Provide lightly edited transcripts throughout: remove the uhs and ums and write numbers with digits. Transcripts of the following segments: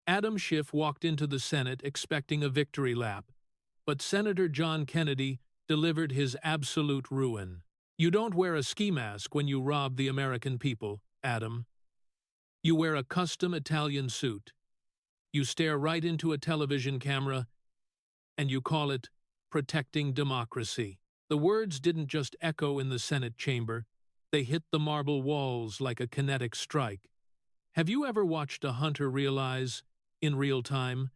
Adam Schiff walked into the Senate expecting a victory lap, but Senator John Kennedy delivered his absolute ruin. You don't wear a ski mask when you rob the American people, Adam. You wear a custom Italian suit. You stare right into a television camera, and you call it protecting democracy. The words didn't just echo in the Senate chamber, they hit the marble walls like a kinetic strike. Have you ever watched a hunter realize, in real time,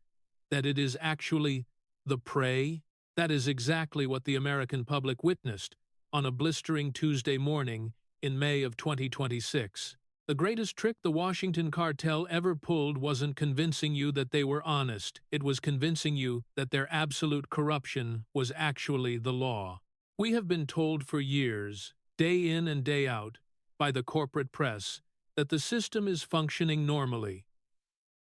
that it is actually the prey? That is exactly what the American public witnessed on a blistering Tuesday morning in May of 2026. The greatest trick the Washington cartel ever pulled wasn't convincing you that they were honest, it was convincing you that their absolute corruption was actually the law. We have been told for years, day in and day out, by the corporate press, that the system is functioning normally.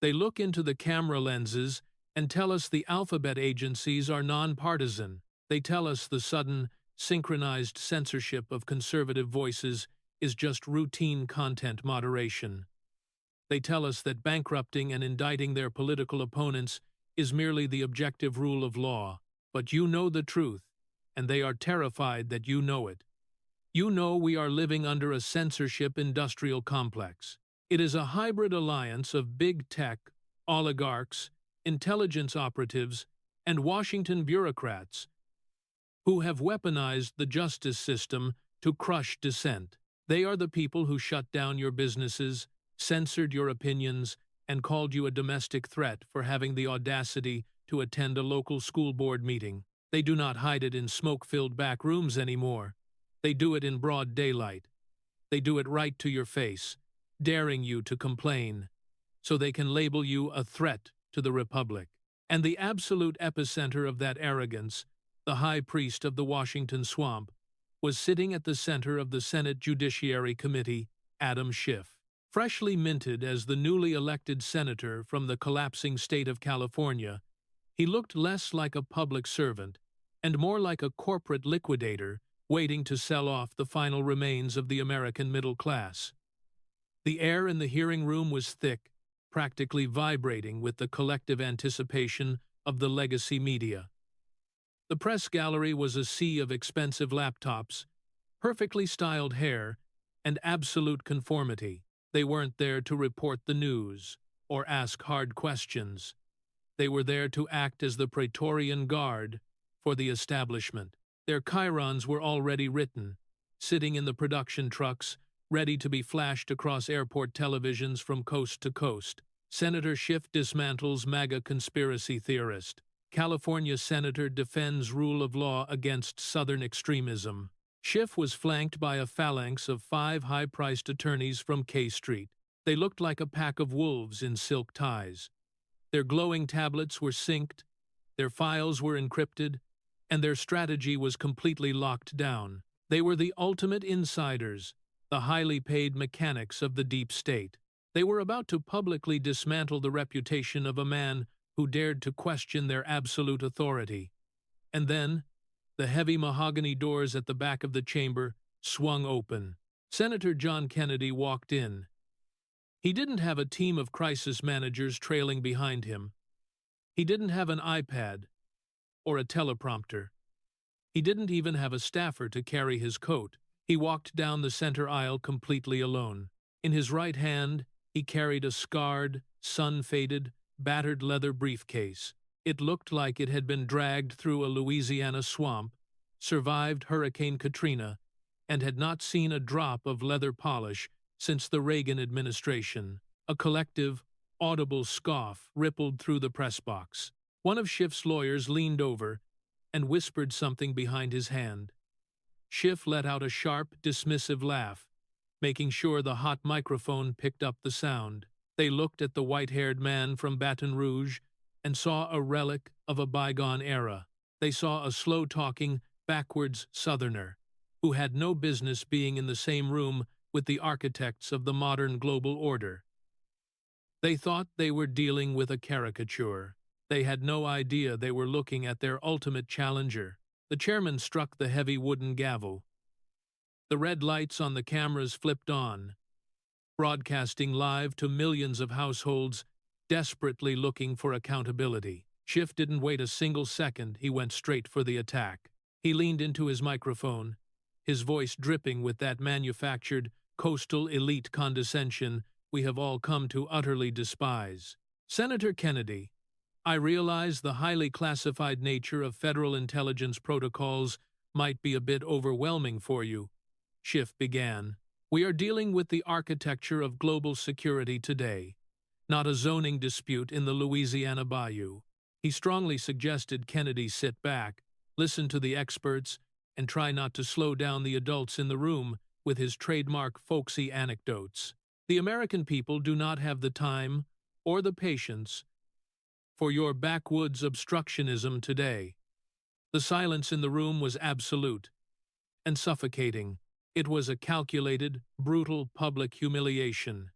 They look into the camera lenses and tell us the alphabet agencies are nonpartisan. They tell us the sudden, synchronized censorship of conservative voices is just routine content moderation. They tell us that bankrupting and indicting their political opponents is merely the objective rule of law. But you know the truth, and they are terrified that you know it. You know we are living under a censorship industrial complex. It is a hybrid alliance of big tech, oligarchs, intelligence operatives, and Washington bureaucrats who have weaponized the justice system to crush dissent. They are the people who shut down your businesses, censored your opinions, and called you a domestic threat for having the audacity to attend a local school board meeting. They do not hide it in smoke-filled back rooms anymore. They do it in broad daylight. They do it right to your face, daring you to complain, so they can label you a threat to the Republic. And the absolute epicenter of that arrogance, the high priest of the Washington swamp, was sitting at the center of the Senate Judiciary Committee, Adam Schiff. Freshly minted as the newly elected senator from the collapsing state of California, he looked less like a public servant and more like a corporate liquidator waiting to sell off the final remains of the American middle class. The air in the hearing room was thick, practically vibrating with the collective anticipation of the legacy media. The press gallery was a sea of expensive laptops, perfectly styled hair, and absolute conformity. They weren't there to report the news or ask hard questions. They were there to act as the Praetorian Guard for the establishment. Their chyrons were already written, sitting in the production trucks, ready to be flashed across airport televisions from coast to coast. Senator Schiff dismantles MAGA conspiracy theorist. California senator defends rule of law against Southern extremism. Schiff was flanked by a phalanx of 5 high-priced attorneys from K Street. They looked like a pack of wolves in silk ties. Their glowing tablets were synced, their files were encrypted, and their strategy was completely locked down. They were the ultimate insiders, the highly paid mechanics of the deep state. They were about to publicly dismantle the reputation of a man who dared to question their absolute authority. And then, the heavy mahogany doors at the back of the chamber swung open. Senator John Kennedy walked in. He didn't have a team of crisis managers trailing behind him. He didn't have an iPad or a teleprompter. He didn't even have a staffer to carry his coat. He walked down the center aisle completely alone. In his right hand, he carried a scarred, sun-faded, battered leather briefcase. It looked like it had been dragged through a Louisiana swamp, survived Hurricane Katrina, and had not seen a drop of leather polish since the Reagan administration. A collective, audible scoff rippled through the press box. One of Schiff's lawyers leaned over and whispered something behind his hand. Schiff let out a sharp, dismissive laugh, making sure the hot microphone picked up the sound. They looked at the white-haired man from Baton Rouge and saw a relic of a bygone era. They saw a slow-talking, backwards Southerner who had no business being in the same room with the architects of the modern global order. They thought they were dealing with a caricature. They had no idea they were looking at their ultimate challenger. The chairman struck the heavy wooden gavel. The red lights on the cameras flipped on, broadcasting live to millions of households desperately looking for accountability. Schiff didn't wait a single second, he went straight for the attack. He leaned into his microphone, his voice dripping with that manufactured, coastal elite condescension we have all come to utterly despise. Senator Kennedy, I realize the highly classified nature of federal intelligence protocols might be a bit overwhelming for you, Schiff began. We are dealing with the architecture of global security today, not a zoning dispute in the Louisiana Bayou. He strongly suggested Kennedy sit back, listen to the experts, and try not to slow down the adults in the room with his trademark folksy anecdotes. The American people do not have the time or the patience for your backwoods obstructionism today. The silence in the room was absolute and suffocating. It was a calculated, brutal public humiliation.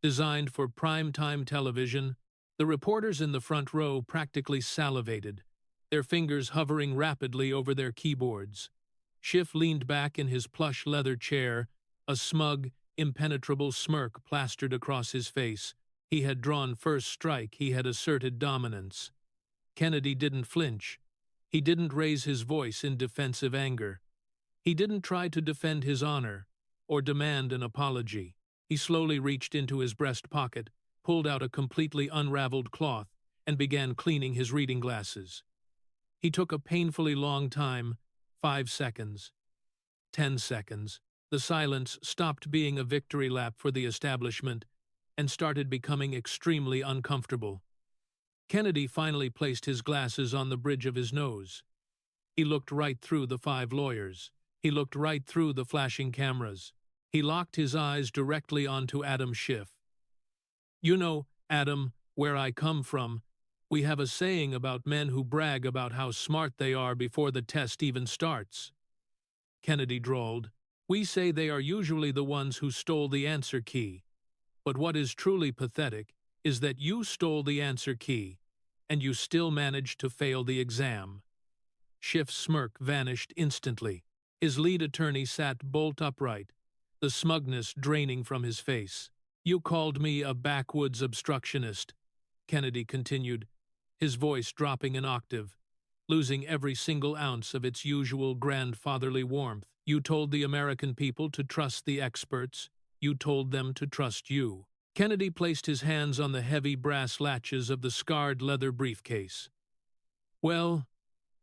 Designed for prime-time television, the reporters in the front row practically salivated, their fingers hovering rapidly over their keyboards. Schiff leaned back in his plush leather chair, a smug, impenetrable smirk plastered across his face. He had drawn first strike, he had asserted dominance. Kennedy didn't flinch. He didn't raise his voice in defensive anger. He didn't try to defend his honor or demand an apology. He slowly reached into his breast pocket, pulled out a completely unraveled cloth, and began cleaning his reading glasses. He took a painfully long time, 5 seconds, 10 seconds. The silence stopped being a victory lap for the establishment and started becoming extremely uncomfortable. Kennedy finally placed his glasses on the bridge of his nose. He looked right through the 5 lawyers. He looked right through the flashing cameras. He locked his eyes directly onto Adam Schiff. You know, Adam, where I come from, we have a saying about men who brag about how smart they are before the test even starts. Kennedy drawled, we say they are usually the ones who stole the answer key. But what is truly pathetic is that you stole the answer key, and you still managed to fail the exam. Schiff's smirk vanished instantly. His lead attorney sat bolt upright, the smugness draining from his face. You called me a backwoods obstructionist, Kennedy continued, his voice dropping an octave, losing every single ounce of its usual grandfatherly warmth. You told the American people to trust the experts. You told them to trust you. Kennedy placed his hands on the heavy brass latches of the scarred leather briefcase. Well,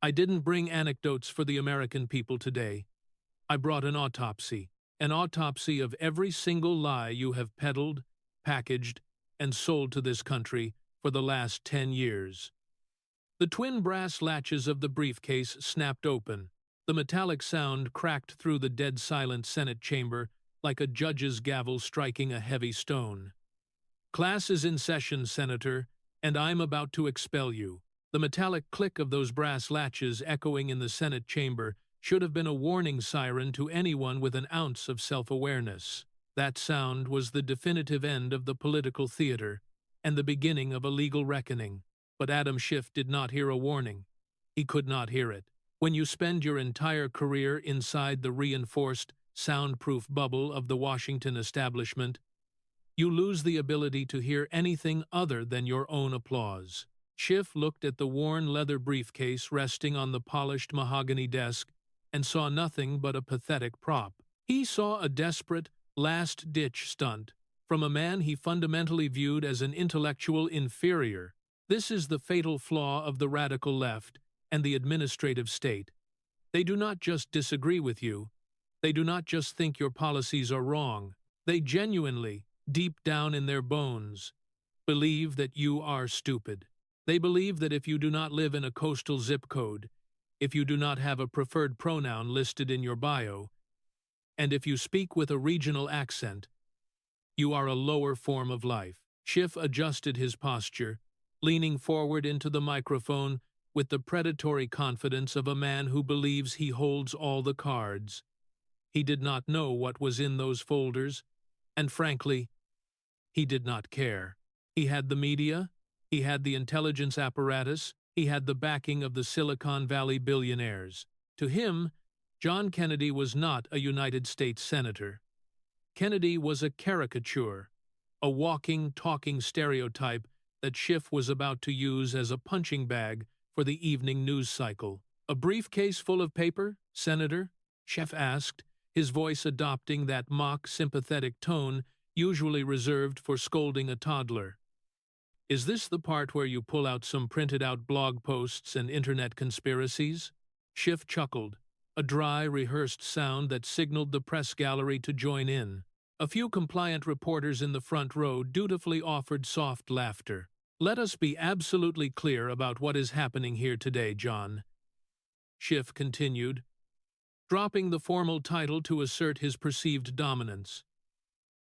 I didn't bring anecdotes for the American people today. I brought an autopsy of every single lie you have peddled, packaged, and sold to this country for the last 10 years. The twin brass latches of the briefcase snapped open. The metallic sound cracked through the dead-silent Senate chamber like a judge's gavel striking a heavy stone. Class is in session, Senator, and I'm about to expel you. The metallic click of those brass latches echoing in the Senate chamber should have been a warning siren to anyone with an ounce of self-awareness. That sound was the definitive end of the political theater and the beginning of a legal reckoning. But Adam Schiff did not hear a warning. He could not hear it. When you spend your entire career inside the reinforced, soundproof bubble of the Washington establishment, you lose the ability to hear anything other than your own applause. Schiff looked at the worn leather briefcase resting on the polished mahogany desk and saw nothing but a pathetic prop. He saw a desperate, last-ditch stunt from a man he fundamentally viewed as an intellectual inferior. This is the fatal flaw of the radical left and the administrative state. They do not just disagree with you. They do not just think your policies are wrong. They genuinely, deep down in their bones, believe that you are stupid. They believe that if you do not live in a coastal zip code, if you do not have a preferred pronoun listed in your bio, and if you speak with a regional accent, you are a lower form of life. Schiff adjusted his posture, leaning forward into the microphone with the predatory confidence of a man who believes he holds all the cards. He did not know what was in those folders, and frankly, he did not care. He had the media, he had the intelligence apparatus, he had the backing of the Silicon Valley billionaires. To him, John Kennedy was not a United States senator. Kennedy was a caricature, a walking, talking stereotype that Schiff was about to use as a punching bag for the evening news cycle. "A briefcase full of paper, Senator?" Schiff asked, his voice adopting that mock, sympathetic tone usually reserved for scolding a toddler. "Is this the part where you pull out some printed-out blog posts and internet conspiracies?" Schiff chuckled, a dry, rehearsed sound that signaled the press gallery to join in. A few compliant reporters in the front row dutifully offered soft laughter. "Let us be absolutely clear about what is happening here today, John," Schiff continued, dropping the formal title to assert his perceived dominance.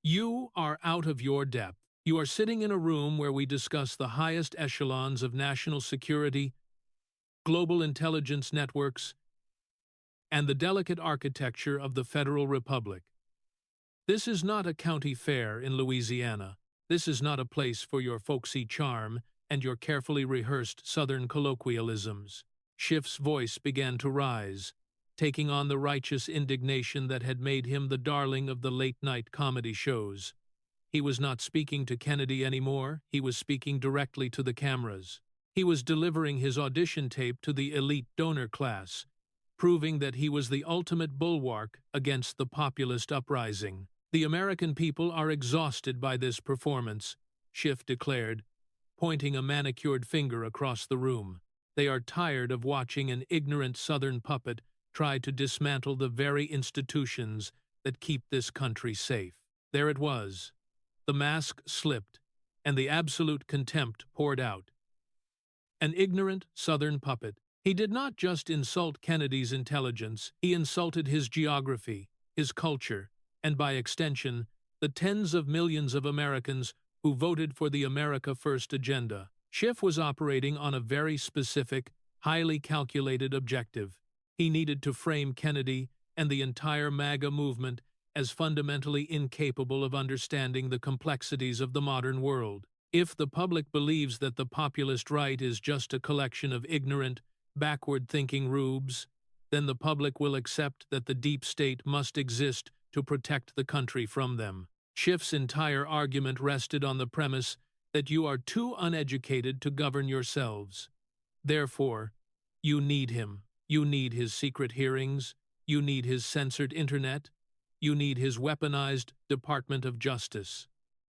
"You are out of your depth. You are sitting in a room where we discuss the highest echelons of national security, global intelligence networks, and the delicate architecture of the Federal Republic. This is not a county fair in Louisiana. This is not a place for your folksy charm and your carefully rehearsed Southern colloquialisms." Schiff's voice began to rise, taking on the righteous indignation that had made him the darling of the late-night comedy shows. He was not speaking to Kennedy anymore, he was speaking directly to the cameras. He was delivering his audition tape to the elite donor class, proving that he was the ultimate bulwark against the populist uprising. "The American people are exhausted by this performance," Schiff declared, pointing a manicured finger across the room. "They are tired of watching an ignorant Southern puppet try to dismantle the very institutions that keep this country safe." There it was. The mask slipped, and the absolute contempt poured out. An ignorant Southern puppet. He did not just insult Kennedy's intelligence, he insulted his geography, his culture, and by extension, the tens of millions of Americans who voted for the America First agenda. Schiff was operating on a very specific, highly calculated objective. He needed to frame Kennedy and the entire MAGA movement as fundamentally incapable of understanding the complexities of the modern world. If the public believes that the populist right is just a collection of ignorant, backward-thinking rubes, then the public will accept that the deep state must exist to protect the country from them. Schiff's entire argument rested on the premise that you are too uneducated to govern yourselves. Therefore, you need him. You need his secret hearings. You need his censored internet. You need his weaponized Department of Justice.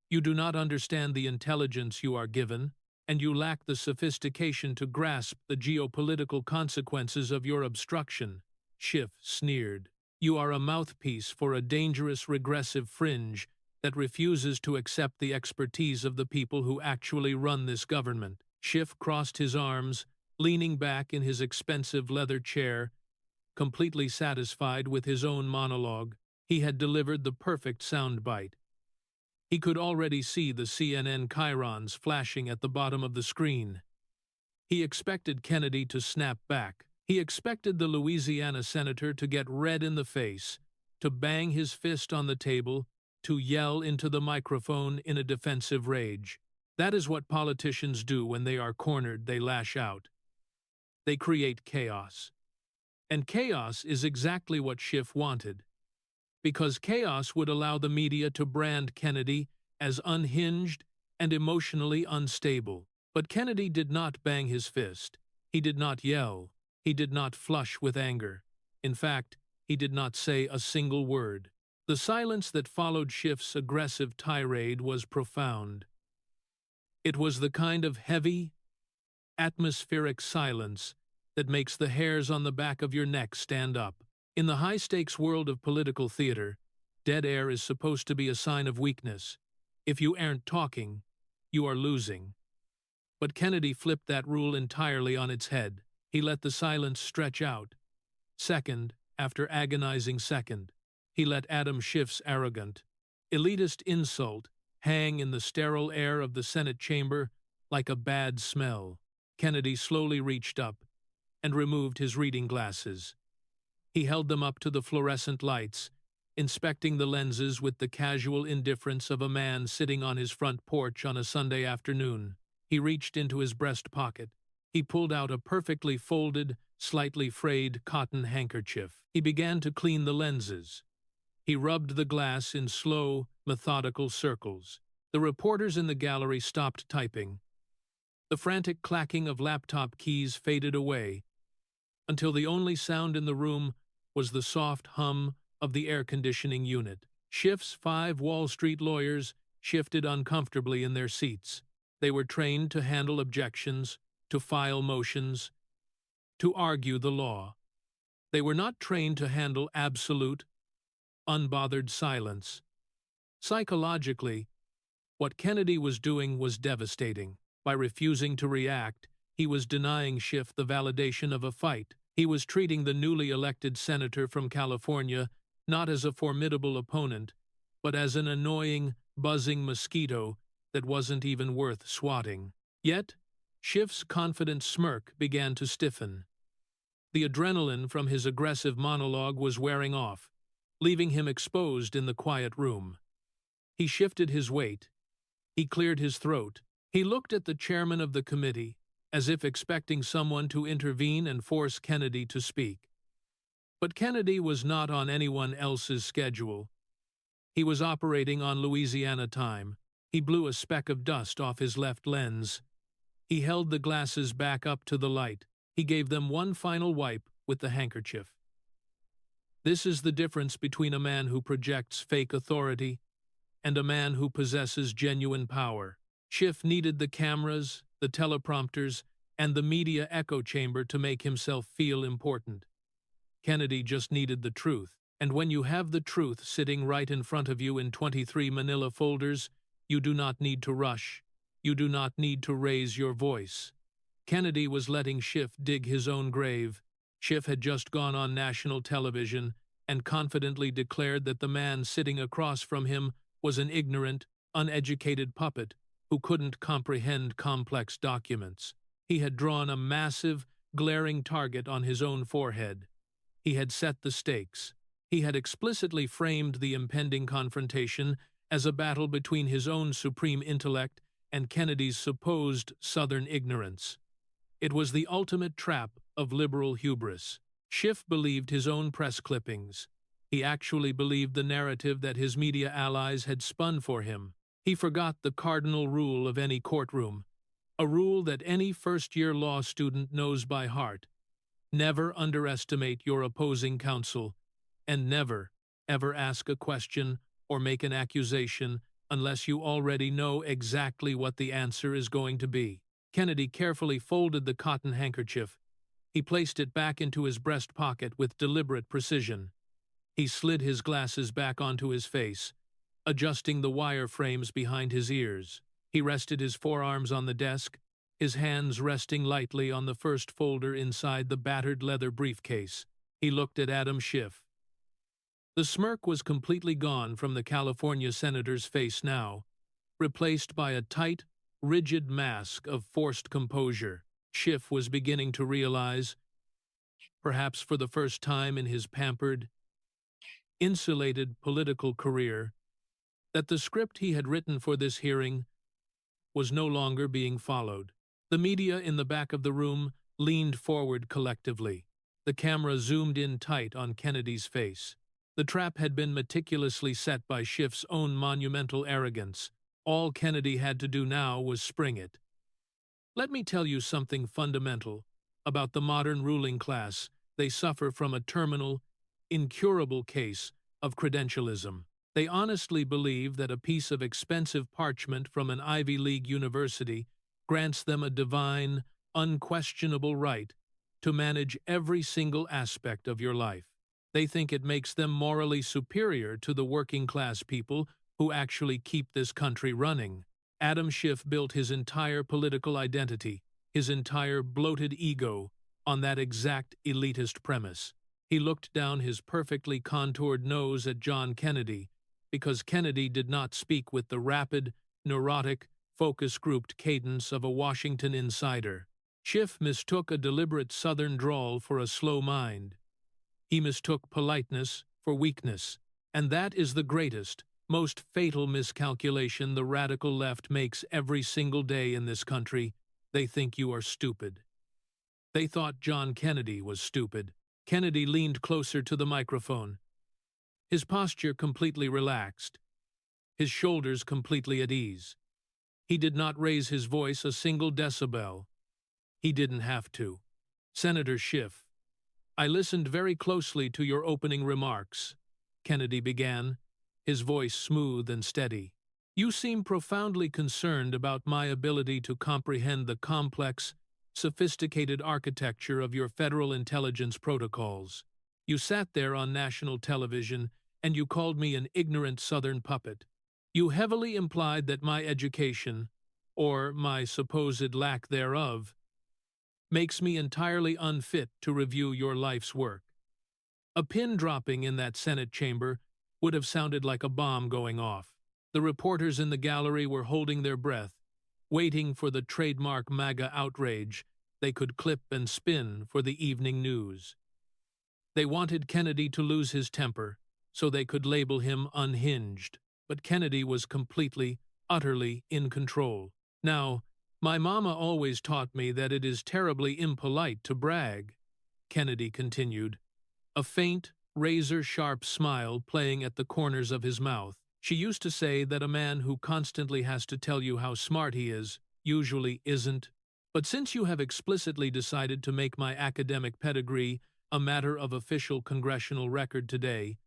You do not understand the intelligence you are given, and you lack the sophistication to grasp the geopolitical consequences of your obstruction," Schiff sneered. "You are a mouthpiece for a dangerous regressive fringe that refuses to accept the expertise of the people who actually run this government." Schiff crossed his arms, leaning back in his expensive leather chair, completely satisfied with his own monologue. He had delivered the perfect soundbite. He could already see the CNN chyrons flashing at the bottom of the screen. He expected Kennedy to snap back. He expected the Louisiana senator to get red in the face, to bang his fist on the table, to yell into the microphone in a defensive rage. That is what politicians do when they are cornered. They lash out. They create chaos. And chaos is exactly what Schiff wanted. Because chaos would allow the media to brand Kennedy as unhinged and emotionally unstable. But Kennedy did not bang his fist. He did not yell. He did not flush with anger. In fact, he did not say a single word. The silence that followed Schiff's aggressive tirade was profound. It was the kind of heavy, atmospheric silence that makes the hairs on the back of your neck stand up. In the high-stakes world of political theater, dead air is supposed to be a sign of weakness. If you aren't talking, you are losing. But Kennedy flipped that rule entirely on its head. He let the silence stretch out. Second after agonizing second, he let Adam Schiff's arrogant, elitist insult hang in the sterile air of the Senate chamber like a bad smell. Kennedy slowly reached up and removed his reading glasses. He held them up to the fluorescent lights, inspecting the lenses with the casual indifference of a man sitting on his front porch on a Sunday afternoon. He reached into his breast pocket. He pulled out a perfectly folded, slightly frayed cotton handkerchief. He began to clean the lenses. He rubbed the glass in slow, methodical circles. The reporters in the gallery stopped typing. The frantic clacking of laptop keys faded away, until the only sound in the room was the soft hum of the air conditioning unit. Schiff's 5 Wall Street lawyers shifted uncomfortably in their seats. They were trained to handle objections, to file motions, to argue the law. They were not trained to handle absolute, unbothered silence. Psychologically, what Kennedy was doing was devastating. By refusing to react, he was denying Schiff the validation of a fight. He was treating the newly elected senator from California not as a formidable opponent, but as an annoying, buzzing mosquito that wasn't even worth swatting. Yet, Schiff's confident smirk began to stiffen. The adrenaline from his aggressive monologue was wearing off, leaving him exposed in the quiet room. He shifted his weight. He cleared his throat. He looked at the chairman of the committee, as if expecting someone to intervene and force Kennedy to speak. But Kennedy was not on anyone else's schedule. He was operating on Louisiana time. He blew a speck of dust off his left lens. He held the glasses back up to the light. He gave them one final wipe with the handkerchief. This is the difference between a man who projects fake authority and a man who possesses genuine power. Schiff needed the cameras, the teleprompters, and the media echo chamber to make himself feel important. Kennedy just needed the truth, and when you have the truth sitting right in front of you in 23 manila folders, you do not need to rush. You do not need to raise your voice. Kennedy was letting Schiff dig his own grave. Schiff had just gone on national television and confidently declared that the man sitting across from him was an ignorant, uneducated puppet who couldn't comprehend complex documents. He had drawn a massive, glaring target on his own forehead. He had set the stakes. He had explicitly framed the impending confrontation as a battle between his own supreme intellect and Kennedy's supposed Southern ignorance. It was the ultimate trap of liberal hubris. Schiff believed his own press clippings. He actually believed the narrative that his media allies had spun for him. He forgot the cardinal rule of any courtroom, a rule that any first-year law student knows by heart. Never underestimate your opposing counsel, and never, ever ask a question or make an accusation unless you already know exactly what the answer is going to be. Kennedy carefully folded the cotton handkerchief. He placed it back into his breast pocket with deliberate precision. He slid his glasses back onto his face, adjusting the wire frames behind his ears. He rested his forearms on the desk, his hands resting lightly on the first folder inside the battered leather briefcase. He looked at Adam Schiff. The smirk was completely gone from the California senator's face now, replaced by a tight, rigid mask of forced composure. Schiff was beginning to realize, perhaps for the first time in his pampered, insulated political career, that the script he had written for this hearing was no longer being followed. The media in the back of the room leaned forward collectively. The camera zoomed in tight on Kennedy's face. The trap had been meticulously set by Schiff's own monumental arrogance. All Kennedy had to do now was spring it. Let me tell you something fundamental about the modern ruling class. They suffer from a terminal, incurable case of credentialism. They honestly believe that a piece of expensive parchment from an Ivy League university grants them a divine, unquestionable right to manage every single aspect of your life. They think it makes them morally superior to the working-class people who actually keep this country running. Adam Schiff built his entire political identity, his entire bloated ego, on that exact elitist premise. He looked down his perfectly contoured nose at John Kennedy, because Kennedy did not speak with the rapid, neurotic, focus-grouped cadence of a Washington insider. Schiff mistook a deliberate Southern drawl for a slow mind. He mistook politeness for weakness, and that is the greatest, most fatal miscalculation the radical left makes every single day in this country. They think you are stupid. They thought John Kennedy was stupid. Kennedy leaned closer to the microphone, his posture completely relaxed, his shoulders completely at ease. He did not raise his voice a single decibel. He didn't have to. Senator Schiff, I listened very closely to your opening remarks, Kennedy began, his voice smooth and steady. You seem profoundly concerned about my ability to comprehend the complex, sophisticated architecture of your federal intelligence protocols. You sat there on national television and you called me an ignorant Southern puppet. You heavily implied that my education, or my supposed lack thereof, makes me entirely unfit to review your life's work. A pin dropping in that Senate chamber would have sounded like a bomb going off. The reporters in the gallery were holding their breath, waiting for the trademark MAGA outrage they could clip and spin for the evening news. They wanted Kennedy to lose his temper so they could label him unhinged, but Kennedy was completely, utterly in control. Now, my mama always taught me that it is terribly impolite to brag, Kennedy continued, a faint, razor-sharp smile playing at the corners of his mouth. She used to say that a man who constantly has to tell you how smart he is usually isn't. But since you have explicitly decided to make my academic pedigree a matter of official congressional record today,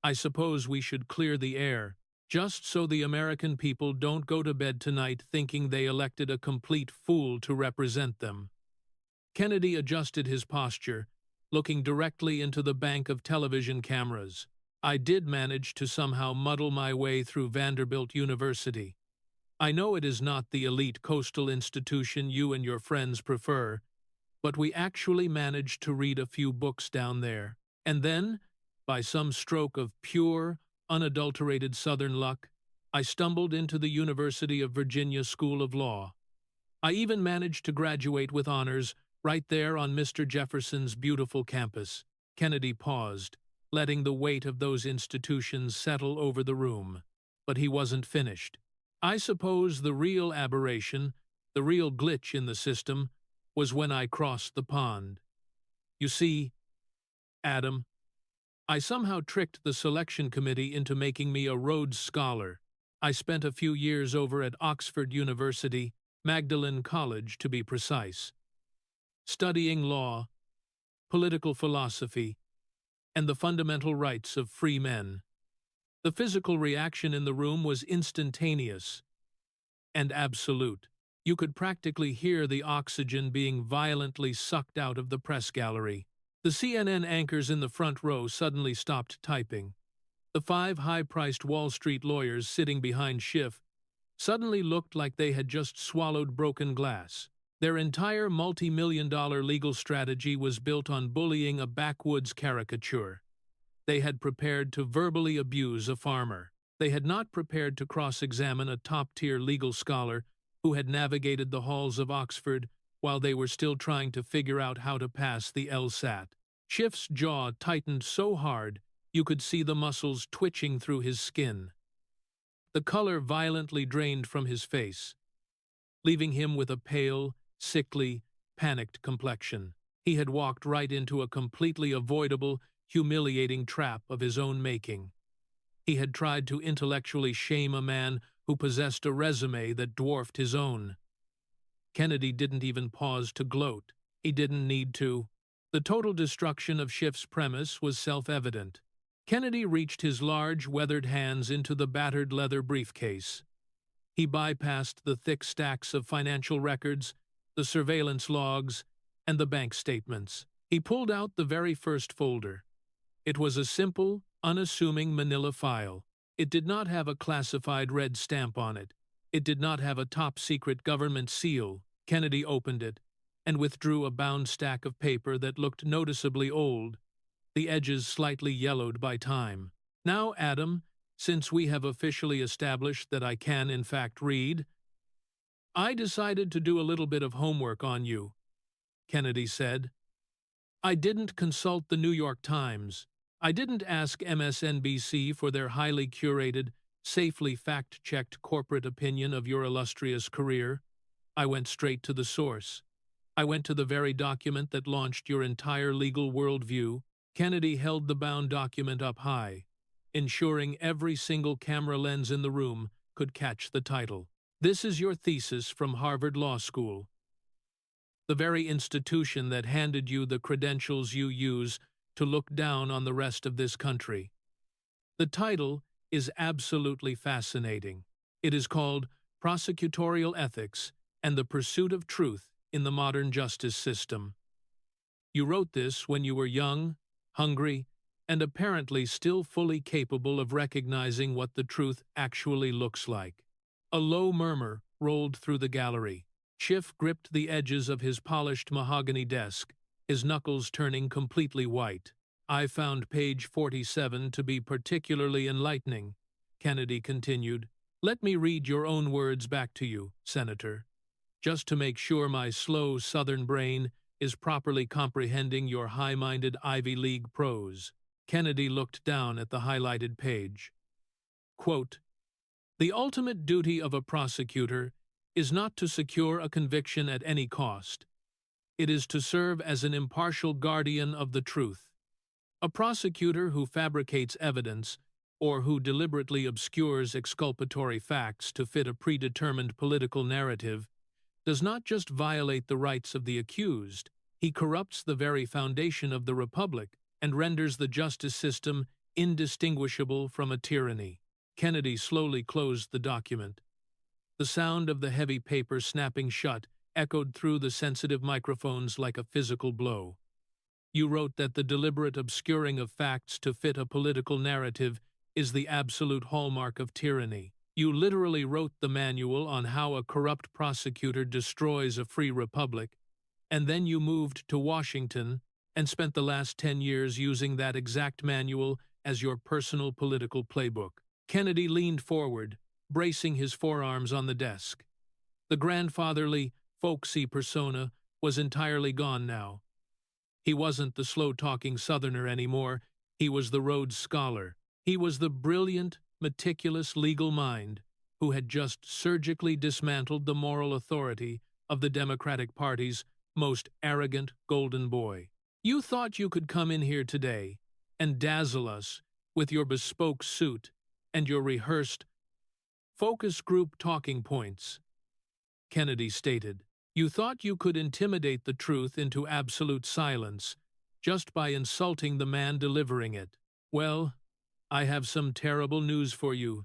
I suppose we should clear the air, just so the American people don't go to bed tonight thinking they elected a complete fool to represent them. Kennedy adjusted his posture, looking directly into the bank of television cameras. I did manage to somehow muddle my way through Vanderbilt University. I know it is not the elite coastal institution you and your friends prefer, but we actually managed to read a few books down there. And then, by some stroke of pure, unadulterated Southern luck, I stumbled into the University of Virginia School of Law. I even managed to graduate with honors right there on Mr. Jefferson's beautiful campus. Kennedy paused, letting the weight of those institutions settle over the room. But he wasn't finished. I suppose the real aberration, the real glitch in the system, was when I crossed the pond. You see, Adam, I somehow tricked the selection committee into making me a Rhodes Scholar. I spent a few years over at Oxford University, Magdalen College to be precise, studying law, political philosophy, and the fundamental rights of free men. The physical reaction in the room was instantaneous and absolute. You could practically hear the oxygen being violently sucked out of the press gallery. The CNN anchors in the front row suddenly stopped typing. The 5 high-priced Wall Street lawyers sitting behind Schiff suddenly looked like they had just swallowed broken glass. Their entire multi-million-dollar legal strategy was built on bullying a backwoods caricature. They had prepared to verbally abuse a farmer. They had not prepared to cross-examine a top-tier legal scholar who had navigated the halls of Oxford while they were still trying to figure out how to pass the LSAT. Schiff's jaw tightened so hard you could see the muscles twitching through his skin. The color violently drained from his face, leaving him with a pale, sickly, panicked complexion. He had walked right into a completely avoidable, humiliating trap of his own making. He had tried to intellectually shame a man who possessed a resume that dwarfed his own. Kennedy didn't even pause to gloat. He didn't need to. The total destruction of Schiff's premise was self-evident. Kennedy reached his large, weathered hands into the battered leather briefcase. He bypassed the thick stacks of financial records, the surveillance logs, and the bank statements. He pulled out the very first folder. It was a simple, unassuming manila file. It did not have a classified red stamp on it. It did not have a top-secret government seal. Kennedy opened it and withdrew a bound stack of paper that looked noticeably old, the edges slightly yellowed by time. Now, Adam, since we have officially established that I can, in fact, read, I decided to do a little bit of homework on you, Kennedy said. I didn't consult the New York Times. I didn't ask MSNBC for their highly curated, safely fact-checked corporate opinion of your illustrious career. I went straight to the source. I went to the very document that launched your entire legal worldview. Kennedy held the bound document up high, ensuring every single camera lens in the room could catch the title. This is your thesis from Harvard Law School, the very institution that handed you the credentials you use to look down on the rest of this country. The title is absolutely fascinating. It is called Prosecutorial Ethics and the Pursuit of Truth in the Modern Justice System. You wrote this when you were young, hungry, and apparently still fully capable of recognizing what the truth actually looks like. A low murmur rolled through the gallery. Schiff gripped the edges of his polished mahogany desk, his knuckles turning completely white. I found page 47 to be particularly enlightening, Kennedy continued. Let me read your own words back to you, Senator, just to make sure my slow Southern brain is properly comprehending your high-minded Ivy League prose. Kennedy looked down at the highlighted page. Quote, "The ultimate duty of a prosecutor is not to secure a conviction at any cost. It is to serve as an impartial guardian of the truth. A prosecutor who fabricates evidence or who deliberately obscures exculpatory facts to fit a predetermined political narrative does not just violate the rights of the accused, he corrupts the very foundation of the republic and renders the justice system indistinguishable from a tyranny." Kennedy slowly closed the document. The sound of the heavy paper snapping shut echoed through the sensitive microphones like a physical blow. You wrote that the deliberate obscuring of facts to fit a political narrative is the absolute hallmark of tyranny. You literally wrote the manual on how a corrupt prosecutor destroys a free republic, and then you moved to Washington and spent the last 10 years using that exact manual as your personal political playbook. Kennedy leaned forward, bracing his forearms on the desk. The grandfatherly, folksy persona was entirely gone now. He wasn't the slow-talking Southerner anymore. He was the Rhodes Scholar. He was the brilliant, meticulous legal mind who had just surgically dismantled the moral authority of the Democratic Party's most arrogant golden boy. You thought you could come in here today and dazzle us with your bespoke suit and your rehearsed focus group talking points, Kennedy stated. You thought you could intimidate the truth into absolute silence just by insulting the man delivering it. Well, I have some terrible news for you.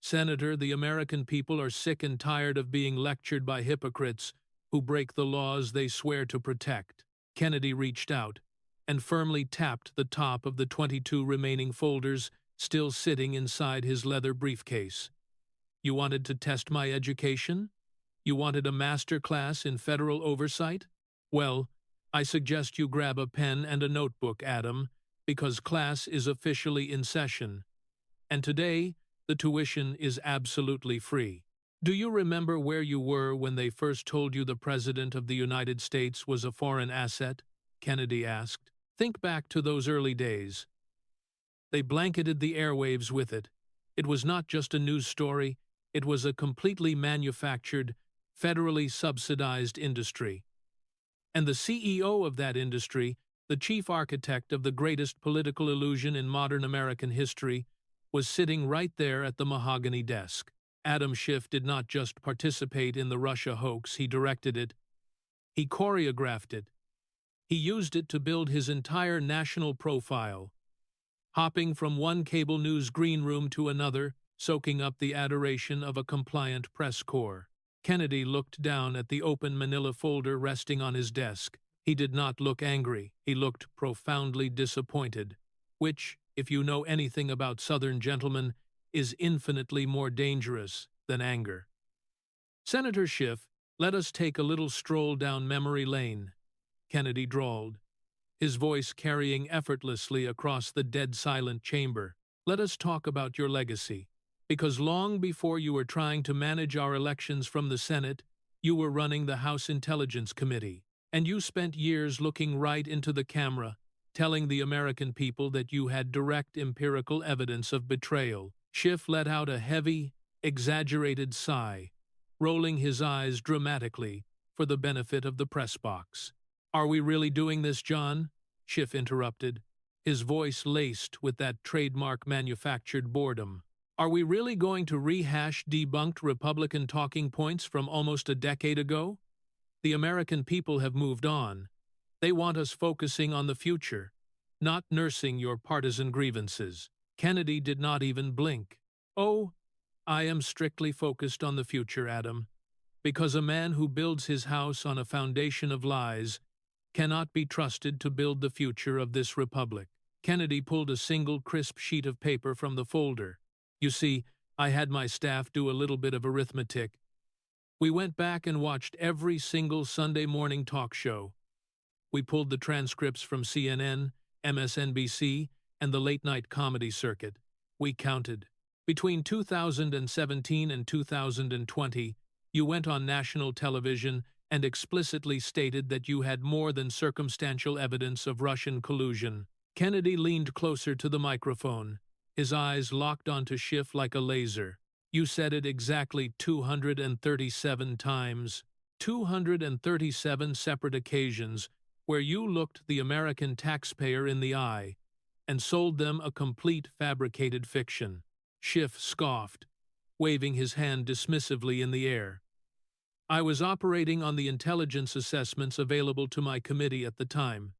Senator, the American people are sick and tired of being lectured by hypocrites who break the laws they swear to protect. Kennedy reached out and firmly tapped the top of the 22 remaining folders still sitting inside his leather briefcase. You wanted to test my education? You wanted a master class in federal oversight? Well, I suggest you grab a pen and a notebook, Adam, because class is officially in session. And today, the tuition is absolutely free. Do you remember where you were when they first told you the President of the United States was a foreign asset? Kennedy asked. Think back to those early days. They blanketed the airwaves with it. It was not just a news story, it was a completely manufactured, federally subsidized industry. And the CEO of that industry, the chief architect of the greatest political illusion in modern American history, was sitting right there at the mahogany desk. Adam Schiff did not just participate in the Russia hoax, he directed it. He choreographed it. He used it to build his entire national profile, hopping from one cable news green room to another, soaking up the adoration of a compliant press corps. Kennedy looked down at the open manila folder resting on his desk. He did not look angry. He looked profoundly disappointed, which, if you know anything about Southern gentlemen, is infinitely more dangerous than anger. Senator Schiff, let us take a little stroll down memory lane, Kennedy drawled, his voice carrying effortlessly across the dead-silent chamber. Let us talk about your legacy, because long before you were trying to manage our elections from the Senate, you were running the House Intelligence Committee, and you spent years looking right into the camera, telling the American people that you had direct empirical evidence of betrayal. Schiff let out a heavy, exaggerated sigh, rolling his eyes dramatically for the benefit of the press box. Are we really doing this, John? Schiff interrupted, his voice laced with that trademark manufactured boredom. Are we really going to rehash debunked Republican talking points from almost a decade ago? The American people have moved on. They want us focusing on the future, not nursing your partisan grievances. Kennedy did not even blink. Oh, I am strictly focused on the future, Adam, because a man who builds his house on a foundation of lies cannot be trusted to build the future of this republic. Kennedy pulled a single crisp sheet of paper from the folder. You see, I had my staff do a little bit of arithmetic. We went back and watched every single Sunday morning talk show. We pulled the transcripts from CNN, MSNBC, and the late-night comedy circuit. We counted. Between 2017 and 2020, you went on national television and explicitly stated that you had more than circumstantial evidence of Russian collusion. Kennedy leaned closer to the microphone, his eyes locked onto Schiff like a laser. You said it exactly 237 times. 237 separate occasions where you looked the American taxpayer in the eye and sold them a complete fabricated fiction. Schiff scoffed, waving his hand dismissively in the air. I was operating on the intelligence assessments available to my committee at the time.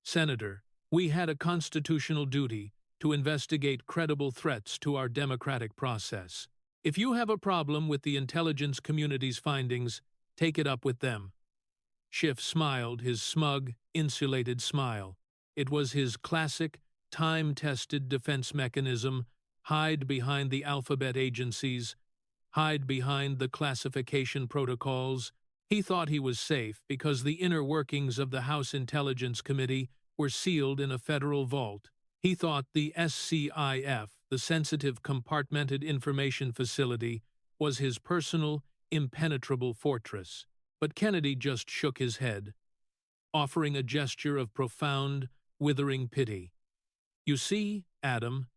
Senator, we had a constitutional duty to investigate credible threats to our democratic process. If you have a problem with the intelligence community's findings, take it up with them. Schiff smiled, his smug, insulated smile. It was his classic, time-tested defense mechanism: hide behind the alphabet agencies, hide behind the classification protocols. He thought he was safe because the inner workings of the House Intelligence Committee were sealed in a federal vault. He thought the SCIF, the Sensitive Compartmented Information Facility, was his personal, impenetrable fortress. But Kennedy just shook his head, offering a gesture of profound, withering pity. You see, Adam,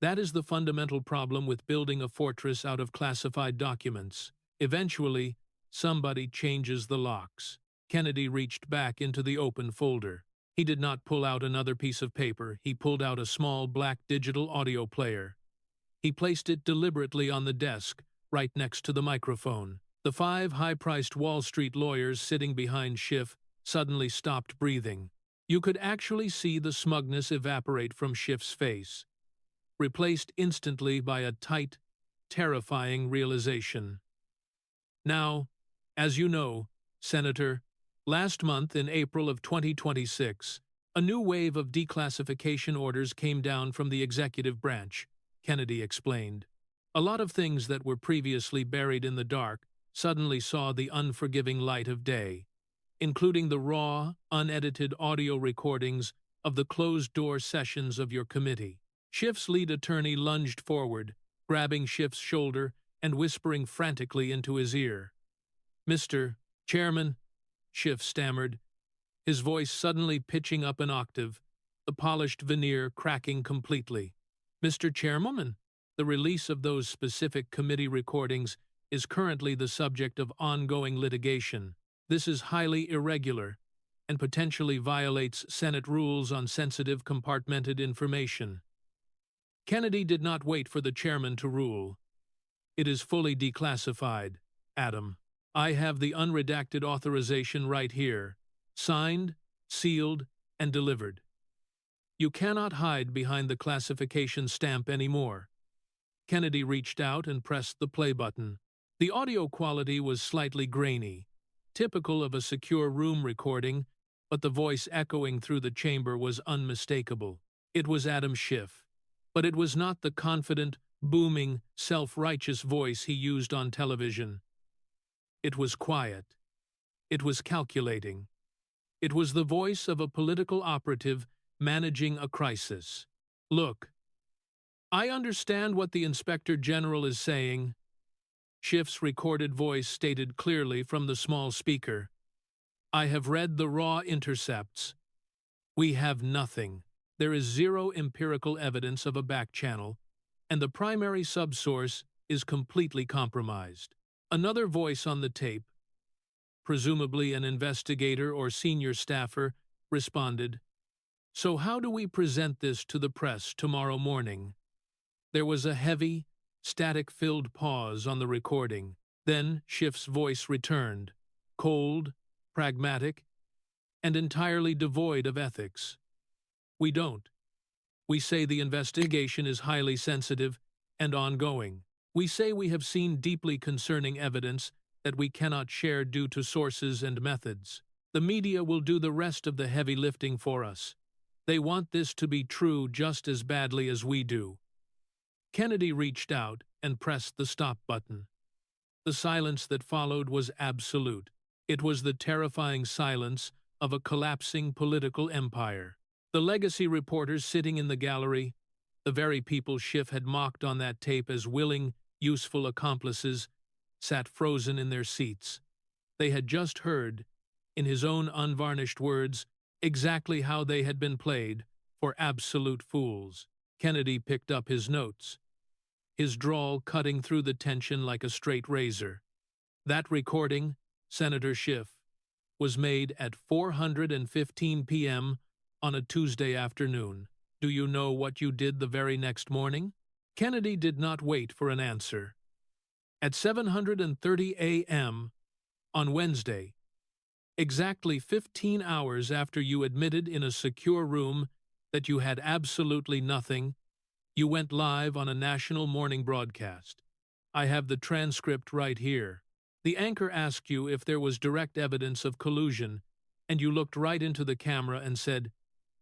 that is the fundamental problem with building a fortress out of classified documents. Eventually, somebody changes the locks. Kennedy reached back into the open folder. He did not pull out another piece of paper. He pulled out a small black digital audio player. He placed it deliberately on the desk, right next to the microphone. The 5 high-priced Wall Street lawyers sitting behind Schiff suddenly stopped breathing. You could actually see the smugness evaporate from Schiff's face, replaced instantly by a tight, terrifying realization. Now, as you know, Senator, last month in April of 2026, a new wave of declassification orders came down from the executive branch, Kennedy explained. A lot of things that were previously buried in the dark suddenly saw the unforgiving light of day, including the raw, unedited audio recordings of the closed-door sessions of your committee. Schiff's lead attorney lunged forward, grabbing Schiff's shoulder and whispering frantically into his ear. "Mr. Chairman," Schiff stammered, his voice suddenly pitching up an octave, the polished veneer cracking completely. "Mr. Chairwoman, the release of those specific committee recordings is currently the subject of ongoing litigation. This is highly irregular and potentially violates Senate rules on sensitive compartmented information." Kennedy did not wait for the chairman to rule. "It is fully declassified, Adam. I have the unredacted authorization right here, signed, sealed, and delivered. You cannot hide behind the classification stamp anymore." Kennedy reached out and pressed the play button. The audio quality was slightly grainy, typical of a secure room recording, but the voice echoing through the chamber was unmistakable. It was Adam Schiff, but it was not the confident, booming, self-righteous voice he used on television. It was quiet. It was calculating. It was the voice of a political operative managing a crisis. "Look, I understand what the Inspector General is saying," Schiff's recorded voice stated clearly from the small speaker. "I have read the raw intercepts. We have nothing. There is zero empirical evidence of a back channel, and the primary subsource is completely compromised." Another voice on the tape, presumably an investigator or senior staffer, responded, "So how do we present this to the press tomorrow morning?" There was a heavy, Static-filled pause on the recording. Then Schiff's voice returned, cold, pragmatic, and entirely devoid of ethics. We don't. We say the investigation is highly sensitive and ongoing. We say we have seen deeply concerning evidence that we cannot share due to sources and methods. The media will do the rest of the heavy lifting for us. They want this to be true just as badly as we do. Kennedy reached out and pressed the stop button. The silence that followed was absolute. It was the terrifying silence of a collapsing political empire. The legacy reporters sitting in the gallery, the very people Schiff had mocked on that tape as willing, useful accomplices, sat frozen in their seats. They had just heard, in his own unvarnished words, exactly how they had been played for absolute fools. Kennedy picked up his notes, his drawl cutting through the tension like a straight razor. That recording, Senator Schiff, was made at 4:15 p.m. on a Tuesday afternoon. Do you know what you did the very next morning? Kennedy did not wait for an answer. At 7:30 a.m. on Wednesday, exactly 15 hours after you admitted in a secure room that you had absolutely nothing, you went live on a national morning broadcast. I have the transcript right here. The anchor asked you if there was direct evidence of collusion, and you looked right into the camera and said,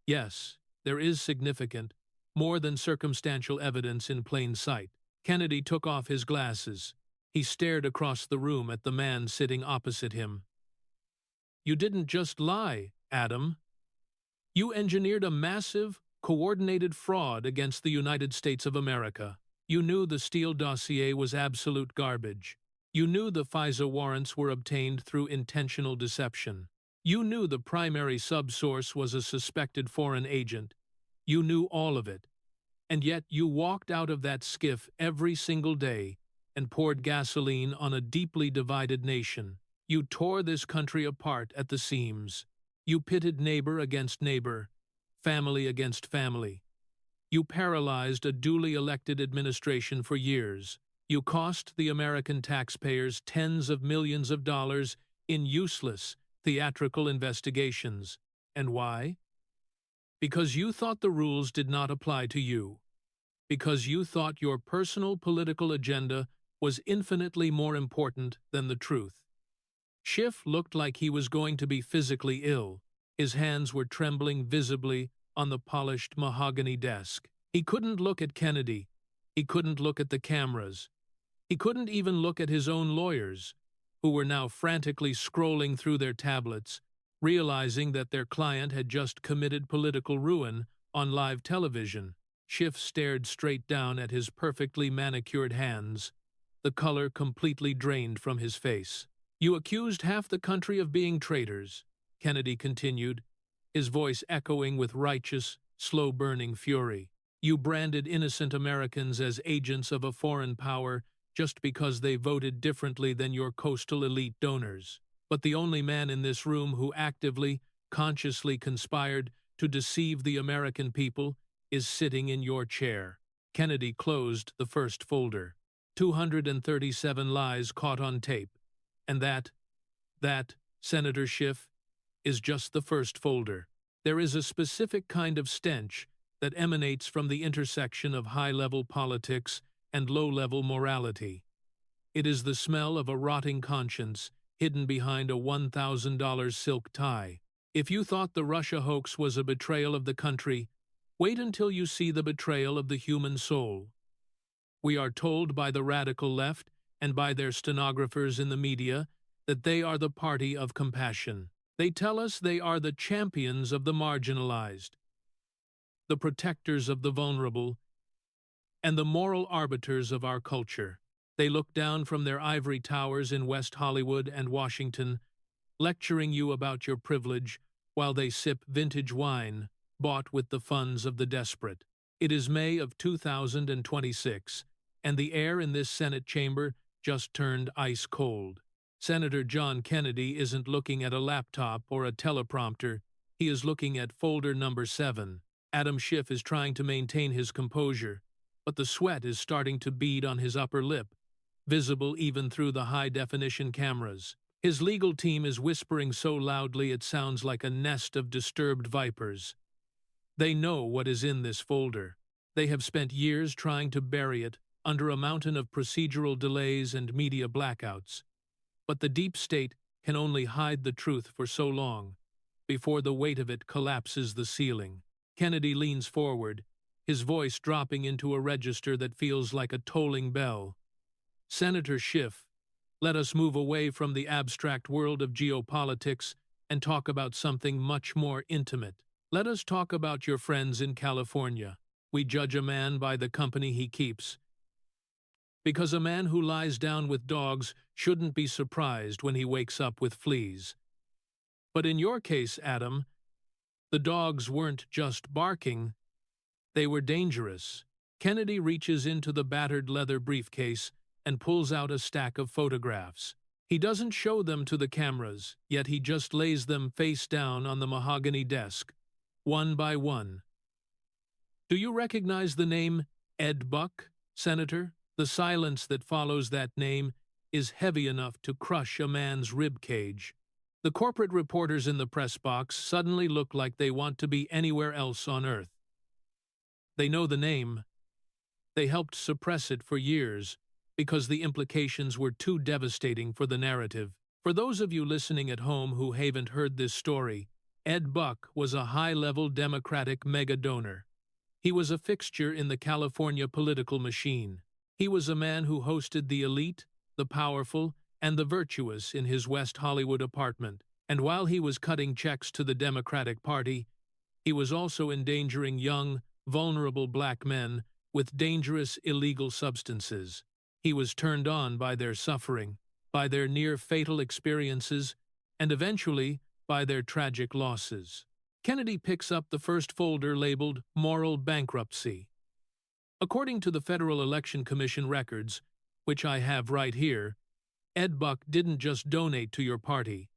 "Yes, there is significant, more than circumstantial evidence in plain sight." Kennedy took off his glasses. He stared across the room at the man sitting opposite him. You didn't just lie, Adam. You engineered a massive, coordinated fraud against the United States of America. You knew the Steele dossier was absolute garbage. You knew the FISA warrants were obtained through intentional deception. You knew the primary subsource was a suspected foreign agent. You knew all of it. And yet you walked out of that skiff every single day and poured gasoline on a deeply divided nation. You tore this country apart at the seams. You pitted neighbor against neighbor, family against family. You paralyzed a duly elected administration for years. You cost the American taxpayers tens of millions of dollars in useless, theatrical investigations. And why? Because you thought the rules did not apply to you. Because you thought your personal political agenda was infinitely more important than the truth. Schiff looked like he was going to be physically ill. His hands were trembling visibly on the polished mahogany desk. He couldn't look at Kennedy. He couldn't look at the cameras. He couldn't even look at his own lawyers, who were now frantically scrolling through their tablets, realizing that their client had just committed political ruin on live television. Schiff stared straight down at his perfectly manicured hands, the color completely drained from his face. You accused half the country of being traitors, Kennedy continued, his voice echoing with righteous, slow-burning fury. You branded innocent Americans as agents of a foreign power just because they voted differently than your coastal elite donors. But the only man in this room who actively, consciously conspired to deceive the American people is sitting in your chair. Kennedy closed the first folder. 237 lies caught on tape. And that, Senator Schiff, is just the first folder. There is a specific kind of stench that emanates from the intersection of high-level politics and low-level morality. It is the smell of a rotting conscience hidden behind a $1,000 silk tie. If you thought the Russia hoax was a betrayal of the country, wait until you see the betrayal of the human soul. We are told by the radical left and by their stenographers in the media that they are the party of compassion. They tell us they are the champions of the marginalized, the protectors of the vulnerable, and the moral arbiters of our culture. They look down from their ivory towers in West Hollywood and Washington, lecturing you about your privilege while they sip vintage wine bought with the funds of the desperate. It is May of 2026, and the air in this Senate chamber just turned ice cold. Senator John Kennedy isn't looking at a laptop or a teleprompter. He is looking at folder number 7. Adam Schiff is trying to maintain his composure, but the sweat is starting to bead on his upper lip, visible even through the high-definition cameras. His legal team is whispering so loudly it sounds like a nest of disturbed vipers. They know what is in this folder. They have spent years trying to bury it under a mountain of procedural delays and media blackouts. But the deep state can only hide the truth for so long, before the weight of it collapses the ceiling. Kennedy leans forward, his voice dropping into a register that feels like a tolling bell. Senator Schiff, let us move away from the abstract world of geopolitics and talk about something much more intimate. Let us talk about your friends in California. We judge a man by the company he keeps, because a man who lies down with dogs shouldn't be surprised when he wakes up with fleas. But in your case, Adam, the dogs weren't just barking, they were dangerous. Kennedy reaches into the battered leather briefcase and pulls out a stack of photographs. He doesn't show them to the cameras, yet he just lays them face down on the mahogany desk, one by one. Do you recognize the name Ed Buck, Senator? The silence that follows that name is heavy enough to crush a man's rib cage. The corporate reporters in the press box suddenly look like they want to be anywhere else on Earth. They know the name. They helped suppress it for years because the implications were too devastating for the narrative. For those of you listening at home who haven't heard this story, Ed Buck was a high-level Democratic mega-donor. He was a fixture in the California political machine. He was a man who hosted the elite, the powerful, and the virtuous in his West Hollywood apartment. And while he was cutting checks to the Democratic Party, he was also endangering young, vulnerable black men with dangerous illegal substances. He was turned on by their suffering, by their near-fatal experiences, and eventually by their tragic losses. Kennedy picks up the first folder labeled Moral Bankruptcy. According to the Federal Election Commission records, which I have right here, Ed Buck didn't just donate to your party,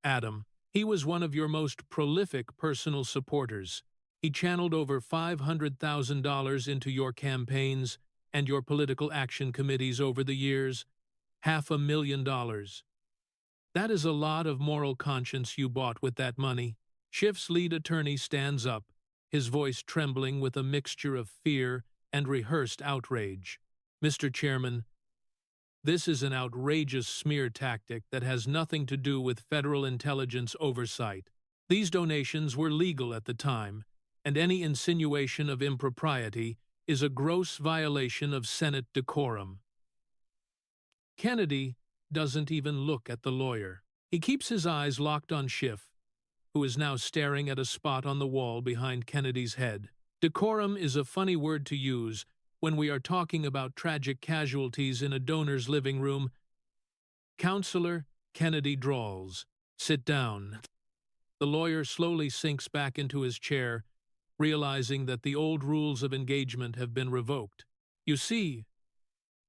Adam. He was one of your most prolific personal supporters. He channeled over $500,000 into your campaigns and your political action committees over the years, $500,000. That is a lot of moral conscience you bought with that money. Schiff's lead attorney stands up, his voice trembling with a mixture of fear and rehearsed outrage. Mr. Chairman, this is an outrageous smear tactic that has nothing to do with federal intelligence oversight. These donations were legal at the time, and any insinuation of impropriety is a gross violation of Senate decorum. Kennedy doesn't even look at the lawyer. He keeps his eyes locked on Schiff, who is now staring at a spot on the wall behind Kennedy's head. Decorum is a funny word to use when we are talking about tragic casualties in a donor's living room. Counselor, Kennedy drawls, "Sit down." The lawyer slowly sinks back into his chair, realizing that the old rules of engagement have been revoked. You see,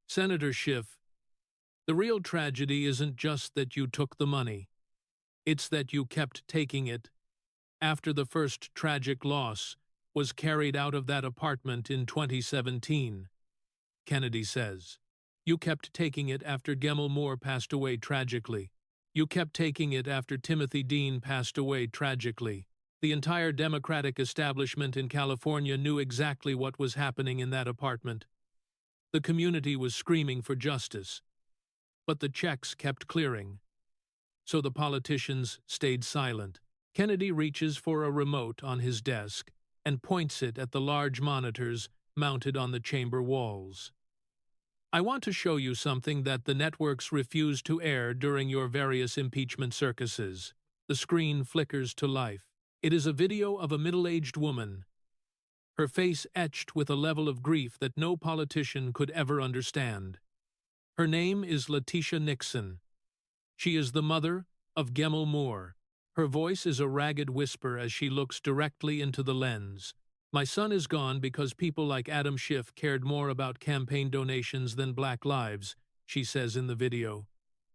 Senator Schiff, the real tragedy isn't just that you took the money. It's that you kept taking it after the first tragic loss was carried out of that apartment in 2017, Kennedy says. You kept taking it after Gemmill Moore passed away tragically. You kept taking it after Timothy Dean passed away tragically. The entire Democratic establishment in California knew exactly what was happening in that apartment. The community was screaming for justice, but the checks kept clearing. So the politicians stayed silent. Kennedy reaches for a remote on his desk and points it at the large monitors mounted on the chamber walls. I want to show you something that the networks refused to air during your various impeachment circuses. The screen flickers to life. It is a video of a middle-aged woman, her face etched with a level of grief that no politician could ever understand. Her name is Letitia Nixon. She is the mother of Gemmill Moore. Her voice is a ragged whisper as she looks directly into the lens. My son is gone because people like Adam Schiff cared more about campaign donations than black lives, she says in the video.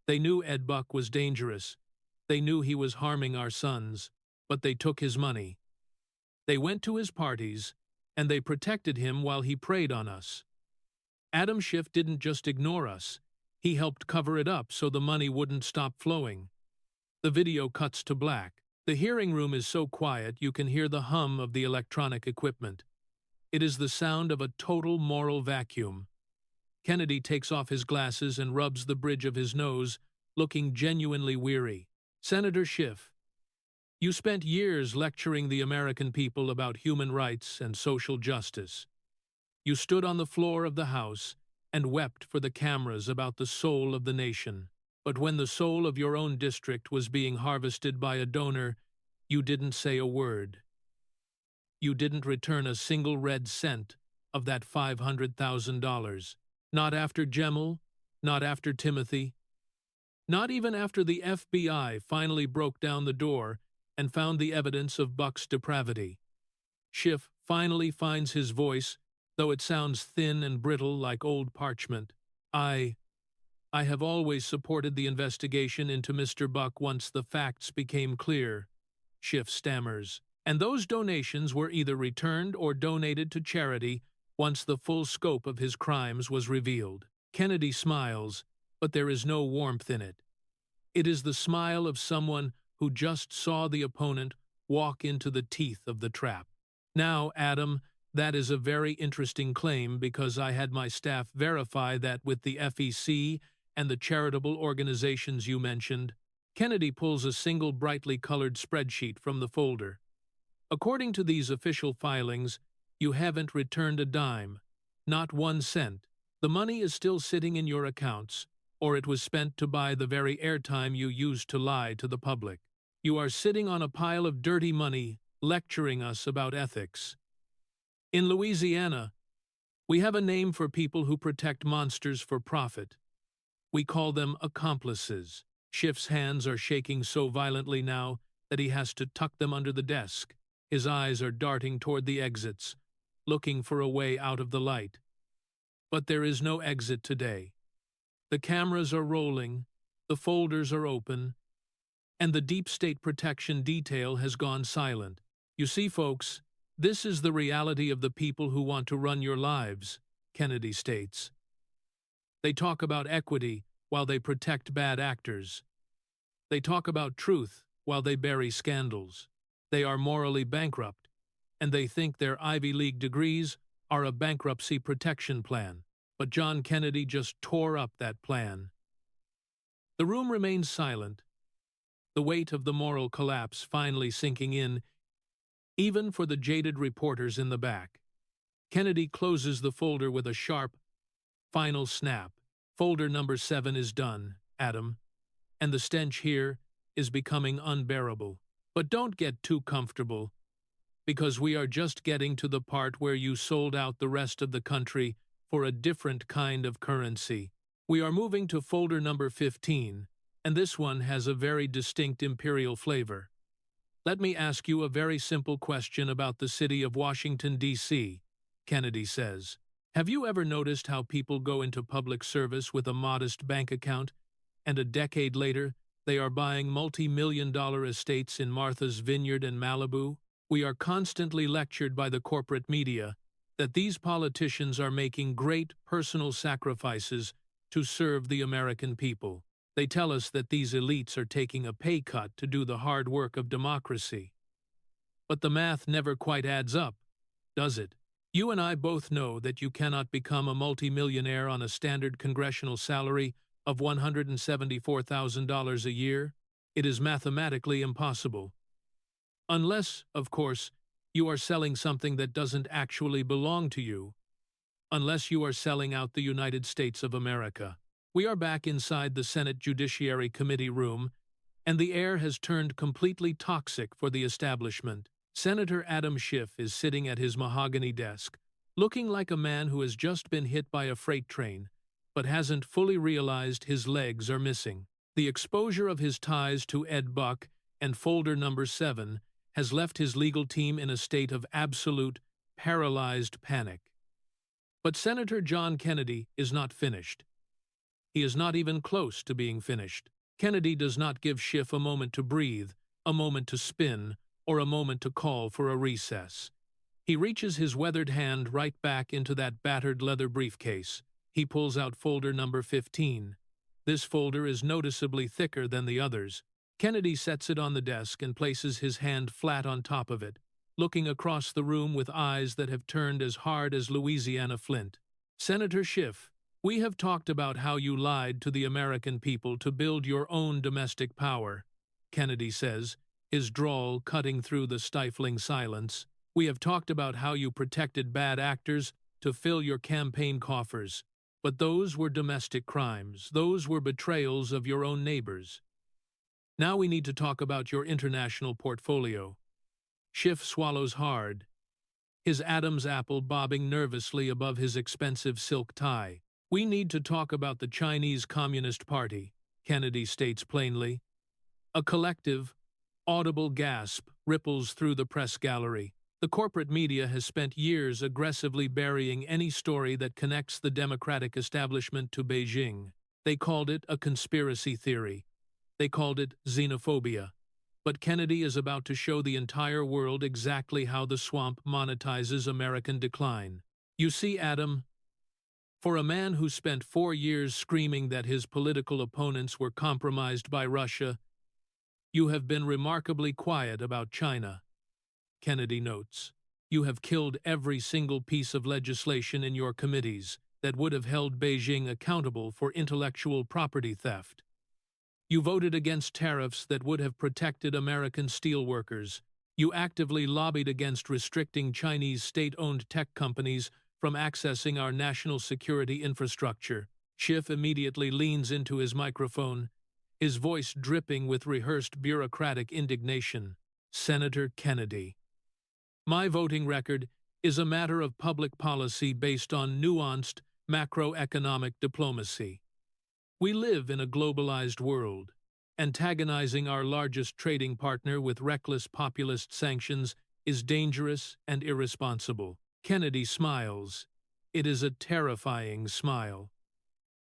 They knew Ed Buck was dangerous. They knew he was harming our sons, but they took his money. They went to his parties, and they protected him while he preyed on us. Adam Schiff didn't just ignore us. He helped cover it up so the money wouldn't stop flowing. The video cuts to black. The hearing room is so quiet you can hear the hum of the electronic equipment. It is the sound of a total moral vacuum. Kennedy takes off his glasses and rubs the bridge of his nose, looking genuinely weary. Senator Schiff, you spent years lecturing the American people about human rights and social justice. You stood on the floor of the House and wept for the cameras about the soul of the nation. But when the soul of your own district was being harvested by a donor, you didn't say a word. You didn't return a single red cent of that $500,000. Not after Gemel, not after Timothy, not even after the FBI finally broke down the door and found the evidence of Buck's depravity. Schiff finally finds his voice, though it sounds thin and brittle like old parchment. I have always supported the investigation into Mr. Buck once the facts became clear, Schiff stammers. And those donations were either returned or donated to charity once the full scope of his crimes was revealed. Kennedy smiles, but there is no warmth in it. It is the smile of someone who just saw the opponent walk into the teeth of the trap. Now, Adam, that is a very interesting claim because I had my staff verify that with the FEC and the charitable organizations you mentioned. Kennedy pulls a single brightly colored spreadsheet from the folder. According to these official filings, you haven't returned a dime, not 1 cent. The money is still sitting in your accounts, or it was spent to buy the very airtime you used to lie to the public. You are sitting on a pile of dirty money, lecturing us about ethics. In Louisiana, we have a name for people who protect monsters for profit. We call them accomplices. Schiff's hands are shaking so violently now that he has to tuck them under the desk. His eyes are darting toward the exits, looking for a way out of the light. But there is no exit today. The cameras are rolling, the folders are open, and the deep state protection detail has gone silent. You see, folks, this is the reality of the people who want to run your lives, Kennedy states. They talk about equity while they protect bad actors. They talk about truth while they bury scandals. They are morally bankrupt, and they think their Ivy League degrees are a bankruptcy protection plan. But John Kennedy just tore up that plan. The room remains silent, the weight of the moral collapse finally sinking in, even for the jaded reporters in the back. Kennedy closes the folder with a sharp, final snap. Folder number 7 is done, Adam, and the stench here is becoming unbearable. But don't get too comfortable, because we are just getting to the part where you sold out the rest of the country for a different kind of currency. We are moving to folder number 15, and this one has a very distinct imperial flavor. Let me ask you a very simple question about the city of Washington, D.C., Kennedy says. Have you ever noticed how people go into public service with a modest bank account, and a decade later, they are buying multi-million-dollar estates in Martha's Vineyard and Malibu? We are constantly lectured by the corporate media that these politicians are making great personal sacrifices to serve the American people. They tell us that these elites are taking a pay cut to do the hard work of democracy. But the math never quite adds up, does it? You and I both know that you cannot become a multimillionaire on a standard congressional salary of $174,000 a year. It is mathematically impossible. Unless, of course, you are selling something that doesn't actually belong to you. Unless you are selling out the United States of America. We are back inside the Senate Judiciary Committee room, and the air has turned completely toxic for the establishment. Senator Adam Schiff is sitting at his mahogany desk, looking like a man who has just been hit by a freight train, but hasn't fully realized his legs are missing. The exposure of his ties to Ed Buck and folder number 7 has left his legal team in a state of absolute, paralyzed panic. But Senator John Kennedy is not finished. He is not even close to being finished. Kennedy does not give Schiff a moment to breathe, a moment to spin, or a moment to call for a recess. He reaches his weathered hand right back into that battered leather briefcase. He pulls out folder number 15. This folder is noticeably thicker than the others. Kennedy sets it on the desk and places his hand flat on top of it, looking across the room with eyes that have turned as hard as Louisiana flint. Senator Schiff, we have talked about how you lied to the American people to build your own domestic power, Kennedy says, his drawl cutting through the stifling silence. We have talked about how you protected bad actors to fill your campaign coffers. But those were domestic crimes. Those were betrayals of your own neighbors. Now we need to talk about your international portfolio. Schiff swallows hard, his Adam's apple bobbing nervously above his expensive silk tie. We need to talk about the Chinese Communist Party, Kennedy states plainly. A collective, audible gasp ripples through the press gallery. The corporate media has spent years aggressively burying any story that connects the democratic establishment to Beijing. They called it a conspiracy theory. They called it xenophobia. But Kennedy is about to show the entire world exactly how the swamp monetizes American decline. You see, Adam, for a man who spent 4 years screaming that his political opponents were compromised by Russia, you have been remarkably quiet about China. Kennedy notes, you have killed every single piece of legislation in your committees that would have held Beijing accountable for intellectual property theft. You voted against tariffs that would have protected American steelworkers. You actively lobbied against restricting Chinese state-owned tech companies from accessing our national security infrastructure. Schiff immediately leans into his microphone, his voice dripping with rehearsed bureaucratic indignation. Senator Kennedy, my voting record is a matter of public policy based on nuanced macroeconomic diplomacy. We live in a globalized world. Antagonizing our largest trading partner with reckless populist sanctions is dangerous and irresponsible. Kennedy smiles. It is a terrifying smile.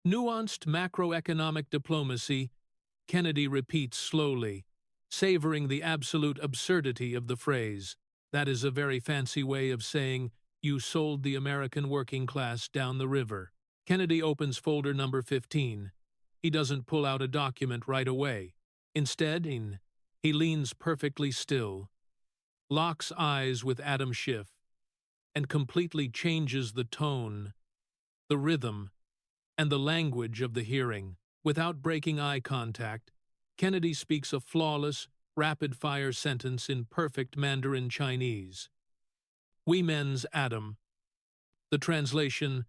Nuanced macroeconomic diplomacy, Kennedy repeats slowly, savoring the absolute absurdity of the phrase. That is a very fancy way of saying you sold the American working class down the river. Kennedy opens folder number 15. He doesn't pull out a document right away. Instead, he leans perfectly still, locks eyes with Adam Schiff, and completely changes the tone, the rhythm, and the language of the hearing. Without breaking eye contact, Kennedy speaks a flawless, rapid-fire sentence in perfect Mandarin Chinese. We men's Adam. The translation,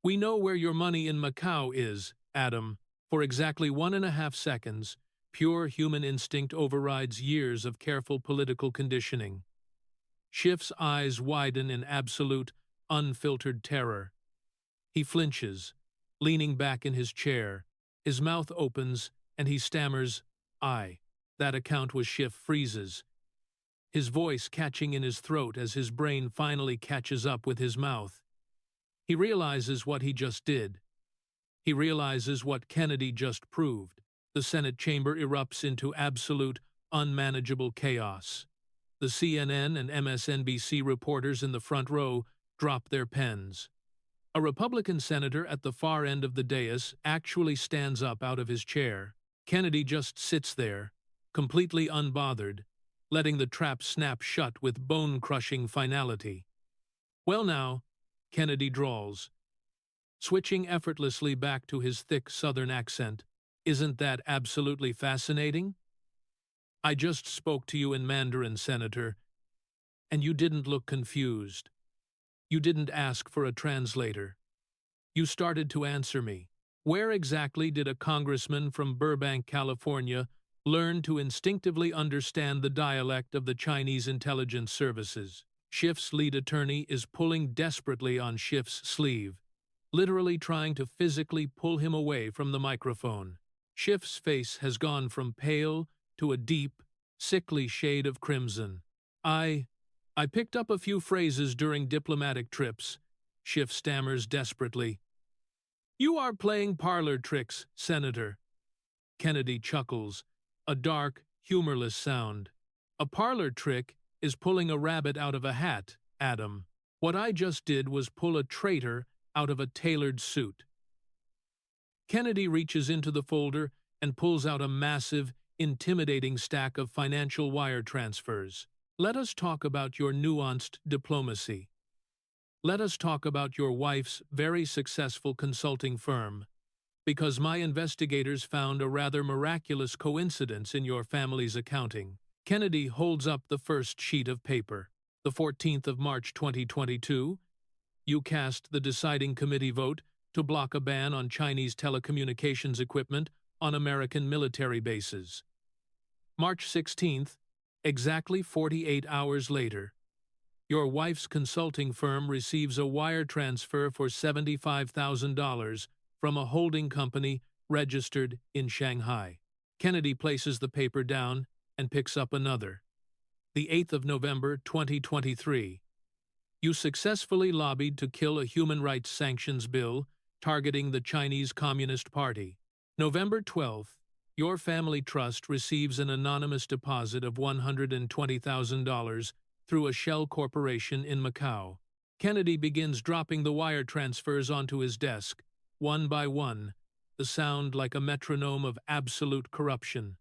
we know where your money in Macau is, Adam. For exactly 1.5 seconds, pure human instinct overrides years of careful political conditioning. Schiff's eyes widen in absolute, unfiltered terror. He flinches, leaning back in his chair. His mouth opens, and he stammers, "I." That account was Schiff freezes, his voice catching in his throat as his brain finally catches up with his mouth. He realizes what he just did. He realizes what Kennedy just proved. The Senate chamber erupts into absolute, unmanageable chaos. The CNN and MSNBC reporters in the front row drop their pens. A Republican senator at the far end of the dais actually stands up out of his chair. Kennedy just sits there, completely unbothered, letting the trap snap shut with bone-crushing finality. Well now, Kennedy drawls, switching effortlessly back to his thick Southern accent. Isn't that absolutely fascinating? I just spoke to you in Mandarin, Senator, and you didn't look confused. You didn't ask for a translator. You started to answer me. Where exactly did a congressman from Burbank, California, learn to instinctively understand the dialect of the Chinese intelligence services? Schiff's lead attorney is pulling desperately on Schiff's sleeve, literally trying to physically pull him away from the microphone. Schiff's face has gone from pale to a deep, sickly shade of crimson. I picked up a few phrases during diplomatic trips, Schiff stammers desperately. You are playing parlor tricks, Senator. Kennedy chuckles, a dark, humorless sound. A parlor trick is pulling a rabbit out of a hat. Adam. What I just did was pull a traitor out of a tailored suit. Kennedy reaches into the folder and pulls out a massive, intimidating stack of financial wire transfers. Let us talk about your nuanced diplomacy. Let us talk about your wife's very successful consulting firm, because my investigators found a rather miraculous coincidence in your family's accounting. Kennedy holds up the first sheet of paper. The 14th of March 2022, you cast the deciding committee vote to block a ban on Chinese telecommunications equipment on American military bases. March 16th, exactly 48 hours later, your wife's consulting firm receives a wire transfer for $75,000 from a holding company registered in Shanghai. Kennedy places the paper down and picks up another. The 8th of November 2023, you successfully lobbied to kill a human rights sanctions bill targeting the Chinese Communist Party. November 12th, your family trust receives an anonymous deposit of $120,000 through a shell corporation in Macau. Kennedy begins dropping the wire transfers onto his desk, one by one, the sound like a metronome of absolute corruption.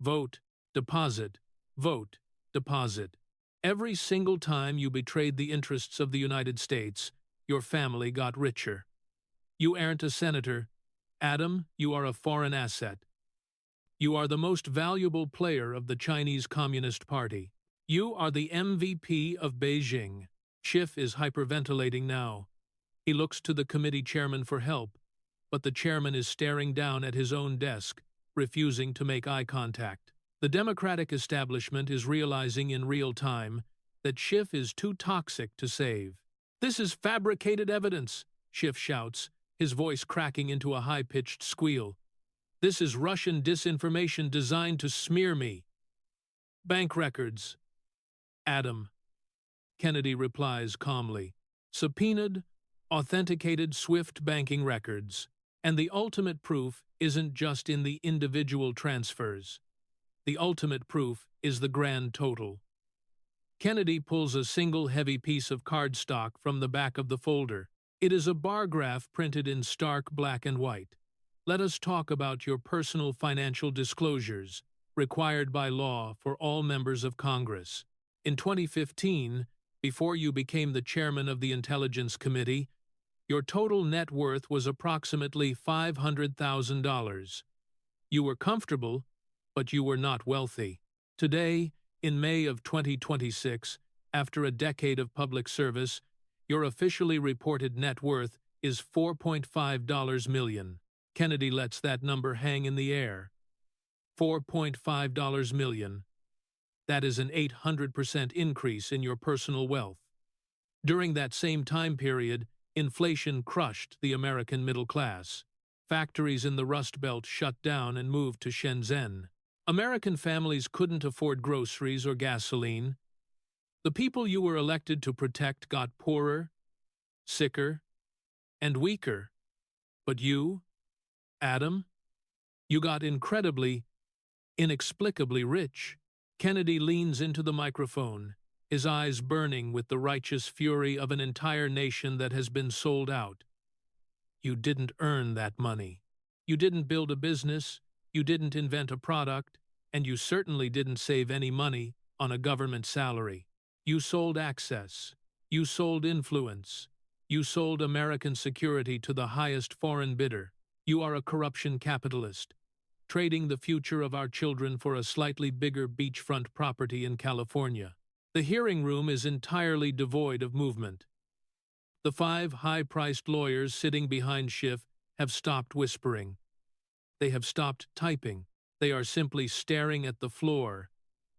Vote, deposit, vote, deposit. Every single time you betrayed the interests of the United States, your family got richer. You aren't a senator. Adam, you are a foreign asset. You are the most valuable player of the Chinese Communist Party. You are the MVP of Beijing. Schiff is hyperventilating now. He looks to the committee chairman for help, but the chairman is staring down at his own desk, refusing to make eye contact. The Democratic establishment is realizing in real time that Schiff is too toxic to save. This is fabricated evidence, Schiff shouts, his voice cracking into a high-pitched squeal. This is Russian disinformation designed to smear me. Bank records. Adam. Kennedy replies calmly. Subpoenaed, authenticated SWIFT banking records. And the ultimate proof isn't just in the individual transfers. The ultimate proof is the grand total. Kennedy pulls a single heavy piece of cardstock from the back of the folder. It is a bar graph printed in stark black and white. Let us talk about your personal financial disclosures, required by law for all members of Congress. In 2015, before you became the chairman of the Intelligence Committee, your total net worth was approximately $500,000. You were comfortable, but you were not wealthy. Today, in May of 2026, after a decade of public service, your officially reported net worth is $4.5 million. Kennedy lets that number hang in the air. $4.5 million. That is an 800% increase in your personal wealth. During that same time period, inflation crushed the American middle class. Factories in the Rust Belt shut down and moved to Shenzhen. American families couldn't afford groceries or gasoline. The people you were elected to protect got poorer, sicker, and weaker. But you, Adam, you got incredibly, inexplicably rich. Kennedy leans into the microphone, his eyes burning with the righteous fury of an entire nation that has been sold out. You didn't earn that money. You didn't build a business, you didn't invent a product, and you certainly didn't save any money on a government salary. You sold access. You sold influence. You sold American security to the highest foreign bidder. You are a corruption capitalist, trading the future of our children for a slightly bigger beachfront property in California. The hearing room is entirely devoid of movement. The 5 high-priced lawyers sitting behind Schiff have stopped whispering. They have stopped typing. They are simply staring at the floor,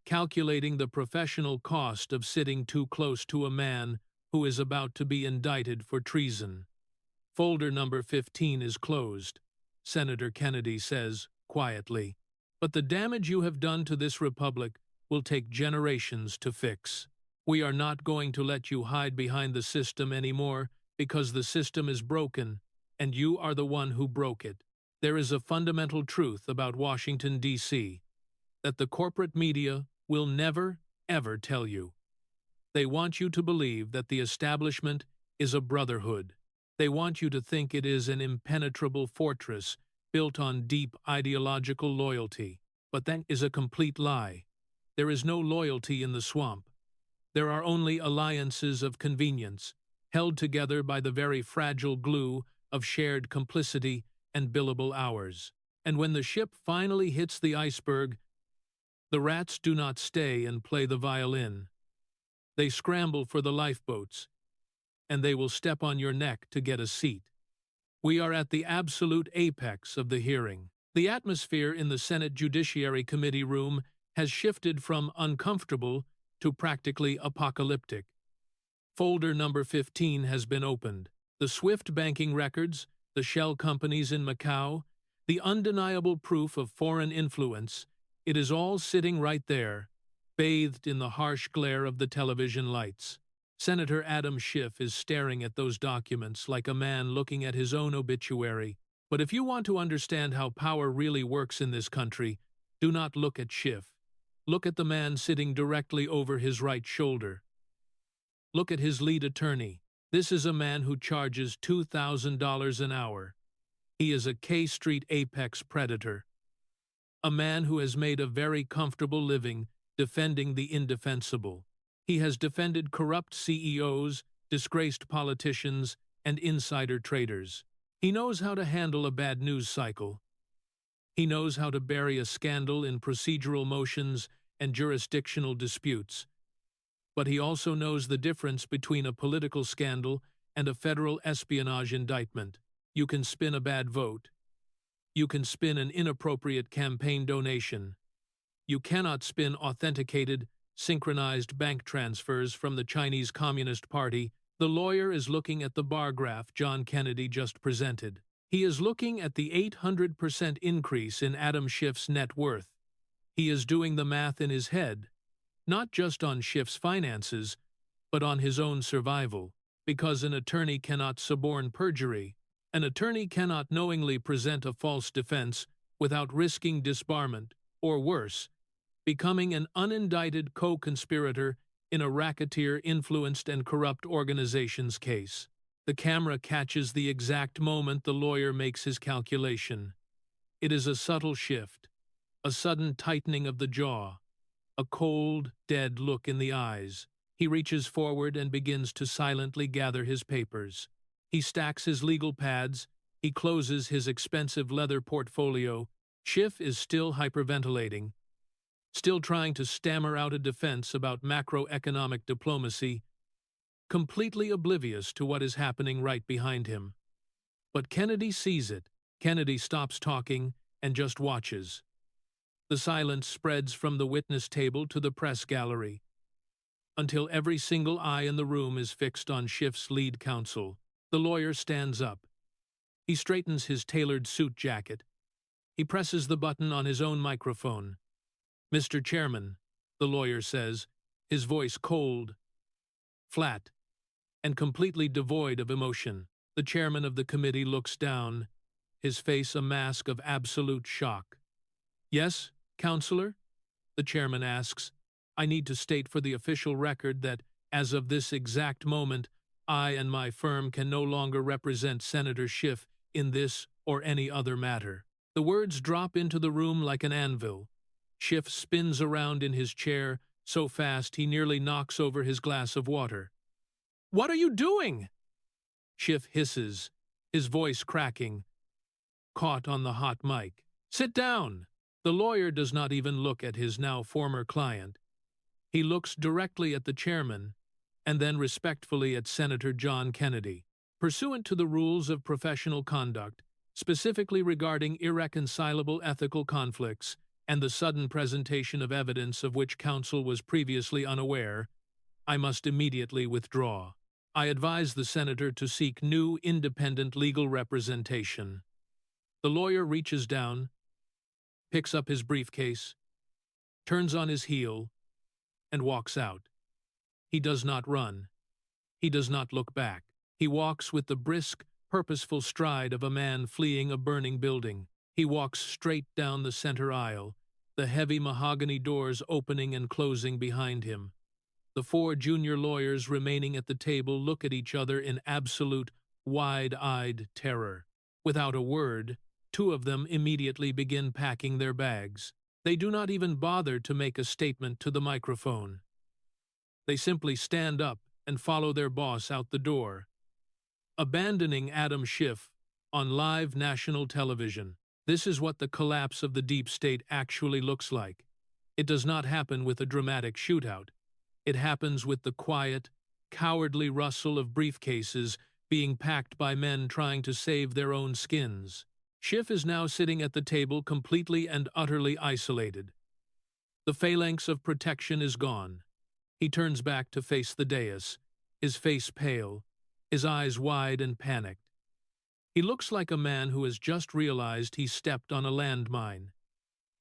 calculating the professional cost of sitting too close to a man who is about to be indicted for treason. Folder number 15 is closed, Senator Kennedy says quietly. But the damage you have done to this republic will take generations to fix. We are not going to let you hide behind the system anymore because the system is broken, and you are the one who broke it. There is a fundamental truth about Washington, D.C., that the corporate media will never, ever tell you. They want you to believe that the establishment is a brotherhood. They want you to think it is an impenetrable fortress built on deep ideological loyalty. But that is a complete lie. There is no loyalty in the swamp. There are only alliances of convenience, held together by the very fragile glue of shared complicity and billable hours. And when the ship finally hits the iceberg, the rats do not stay and play the violin. They scramble for the lifeboats, and they will step on your neck to get a seat. We are at the absolute apex of the hearing. The atmosphere in the Senate Judiciary Committee room has shifted from uncomfortable to practically apocalyptic. Folder number 15 has been opened. The SWIFT banking records, the shell companies in Macau, the undeniable proof of foreign influence, it is all sitting right there, bathed in the harsh glare of the television lights. Senator Adam Schiff is staring at those documents like a man looking at his own obituary. But if you want to understand how power really works in this country, do not look at Schiff. Look at the man sitting directly over his right shoulder. Look at his lead attorney. This is a man who charges $2,000 an hour. He is a K Street apex predator. A man who has made a very comfortable living defending the indefensible. He has defended corrupt CEOs, disgraced politicians, and insider traders. He knows how to handle a bad news cycle. He knows how to bury a scandal in procedural motions and jurisdictional disputes. But he also knows the difference between a political scandal and a federal espionage indictment. You can spin a bad vote. You can spin an inappropriate campaign donation. You cannot spin authenticated, synchronized bank transfers from the Chinese Communist Party. The lawyer is looking at the bar graph John Kennedy just presented. He is looking at the 800% increase in Adam Schiff's net worth. He is doing the math in his head, not just on Schiff's finances, but on his own survival, because an attorney cannot suborn perjury. An attorney cannot knowingly present a false defense without risking disbarment, or worse, becoming an unindicted co-conspirator in a racketeer-influenced and corrupt organization's case. The camera catches the exact moment the lawyer makes his calculation. It is a subtle shift, a sudden tightening of the jaw, a cold, dead look in the eyes. He reaches forward and begins to silently gather his papers. He stacks his legal pads. He closes his expensive leather portfolio. Schiff is still hyperventilating, still trying to stammer out a defense about macroeconomic diplomacy, completely oblivious to what is happening right behind him. But Kennedy sees it. Kennedy stops talking and just watches. The silence spreads from the witness table to the press gallery, until every single eye in the room is fixed on Schiff's lead counsel. The lawyer stands up. He straightens his tailored suit jacket. He presses the button on his own microphone. "Mr. Chairman," the lawyer says, his voice cold, flat, and completely devoid of emotion. The chairman of the committee looks down, his face a mask of absolute shock. "Yes, Counselor?" the chairman asks. "I need to state for the official record that, as of this exact moment, I and my firm can no longer represent Senator Schiff in this or any other matter." The words drop into the room like an anvil. Schiff spins around in his chair so fast he nearly knocks over his glass of water. "What are you doing?" Schiff hisses, his voice cracking, caught on the hot mic. "Sit down!" The lawyer does not even look at his now former client. He looks directly at the chairman, and then respectfully at Senator John Kennedy. Pursuant to the rules of professional conduct, specifically regarding irreconcilable ethical conflicts and the sudden presentation of evidence of which counsel was previously unaware, I must immediately withdraw. I advise the senator to seek new independent legal representation. The lawyer reaches down, picks up his briefcase, turns on his heel, and walks out. He does not run. He does not look back. He walks with the brisk, purposeful stride of a man fleeing a burning building. He walks straight down the center aisle, the heavy mahogany doors opening and closing behind him. The four junior lawyers remaining at the table look at each other in absolute, wide-eyed terror. Without a word, two of them immediately begin packing their bags. They do not even bother to make a statement to the microphone. They simply stand up and follow their boss out the door, abandoning Adam Schiff on live national television. This is what the collapse of the deep state actually looks like. It does not happen with a dramatic shootout. It happens with the quiet, cowardly rustle of briefcases being packed by men trying to save their own skins. Schiff is now sitting at the table completely and utterly isolated. The phalanx of protection is gone. He turns back to face the dais, his face pale, his eyes wide and panicked. He looks like a man who has just realized he stepped on a landmine,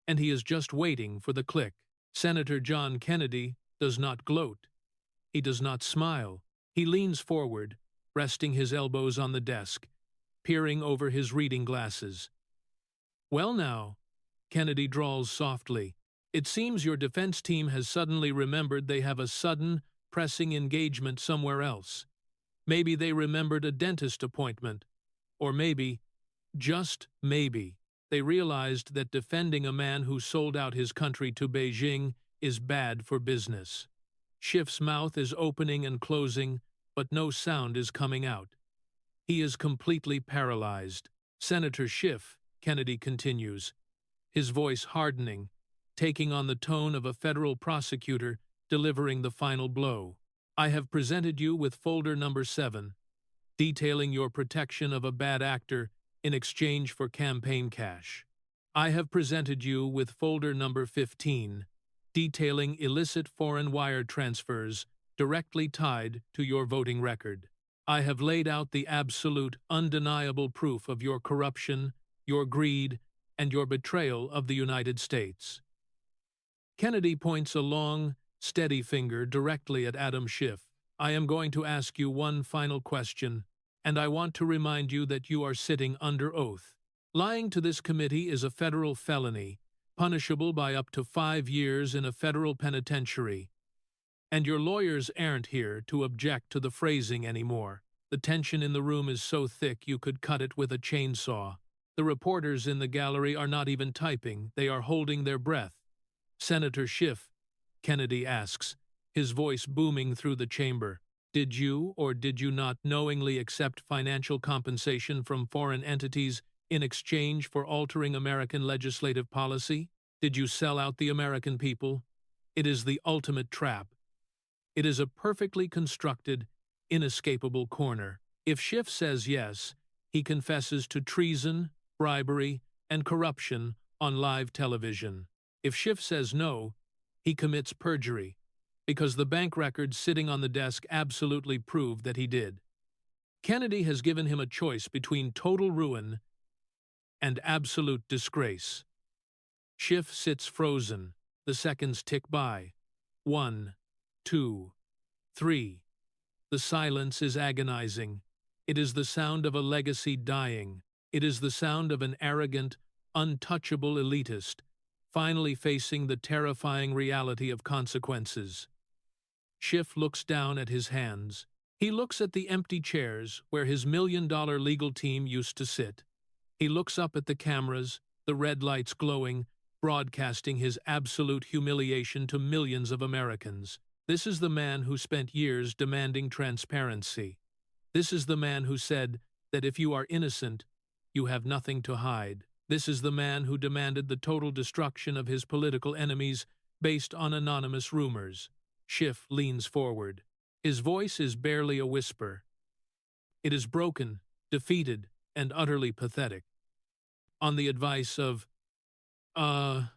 and he is just waiting for the click. Senator John Kennedy does not gloat. He does not smile. He leans forward, resting his elbows on the desk, peering over his reading glasses. "Well now," Kennedy drawls softly, "it seems your defense team has suddenly remembered they have a sudden, pressing engagement somewhere else. Maybe they remembered a dentist appointment. Or maybe, just maybe, they realized that defending a man who sold out his country to Beijing is bad for business." Schiff's mouth is opening and closing, but no sound is coming out. He is completely paralyzed. "Senator Schiff," Kennedy continues, his voice hardening, taking on the tone of a federal prosecutor delivering the final blow. "I have presented you with folder number 7, detailing your protection of a bad actor in exchange for campaign cash. I have presented you with folder number 15, detailing illicit foreign wire transfers directly tied to your voting record. I have laid out the absolute, undeniable proof of your corruption, your greed, and your betrayal of the United States." Kennedy points a long, steady finger directly at Adam Schiff. "I am going to ask you one final question, and I want to remind you that you are sitting under oath. Lying to this committee is a federal felony, punishable by up to 5 years in a federal penitentiary. And your lawyers aren't here to object to the phrasing anymore. The tension in the room is so thick you could cut it with a chainsaw. The reporters in the gallery are not even typing, they are holding their breath. Senator Schiff," Kennedy asks, his voice booming through the chamber, "did you or did you not knowingly accept financial compensation from foreign entities in exchange for altering American legislative policy? Did you sell out the American people? It is the ultimate trap. It is a perfectly constructed, inescapable corner. If Schiff says yes, he confesses to treason, bribery, and corruption on live television. If Schiff says no, he commits perjury, because the bank records sitting on the desk absolutely prove that he did. Kennedy has given him a choice between total ruin and absolute disgrace. Schiff sits frozen. The seconds tick by. 1, 2, 3. The silence is agonizing. It is the sound of a legacy dying. It is the sound of an arrogant, untouchable elitist, finally facing the terrifying reality of consequences. Schiff looks down at his hands. He looks at the empty chairs where his $1 million legal team used to sit. He looks up at the cameras, the red lights glowing, broadcasting his absolute humiliation to millions of Americans. This is the man who spent years demanding transparency. This is the man who said that if you are innocent, you have nothing to hide. This is the man who demanded the total destruction of his political enemies based on anonymous rumors. Schiff leans forward. His voice is barely a whisper. It is broken, defeated, and utterly pathetic. On the advice of, on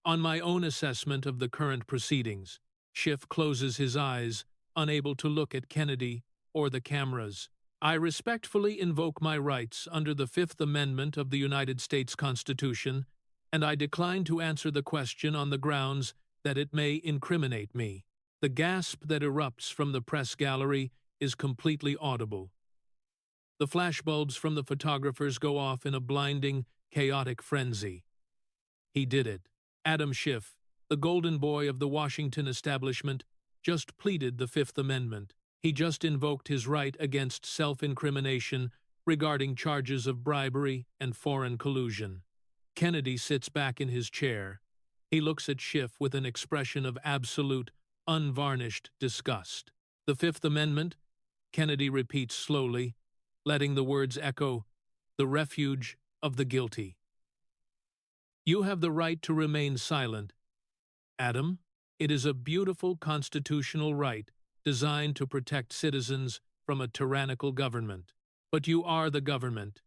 my own assessment of the current proceedings, Schiff closes his eyes, unable to look at Kennedy or the cameras. I respectfully invoke my rights under the Fifth Amendment of the United States Constitution, and I decline to answer the question on the grounds that it may incriminate me. The gasp that erupts from the press gallery is completely audible. The flashbulbs from the photographers go off in a blinding, chaotic frenzy. He did it. Adam Schiff, the golden boy of the Washington establishment, just pleaded the Fifth Amendment. He just invoked his right against self-incrimination regarding charges of bribery and foreign collusion. Kennedy sits back in his chair. He looks at Schiff with an expression of absolute, unvarnished disgust. The Fifth Amendment, Kennedy repeats slowly, letting the words echo, the refuge of the guilty. You have the right to remain silent, Adam. It is a beautiful constitutional right designed to protect citizens from a tyrannical government. But you are the government,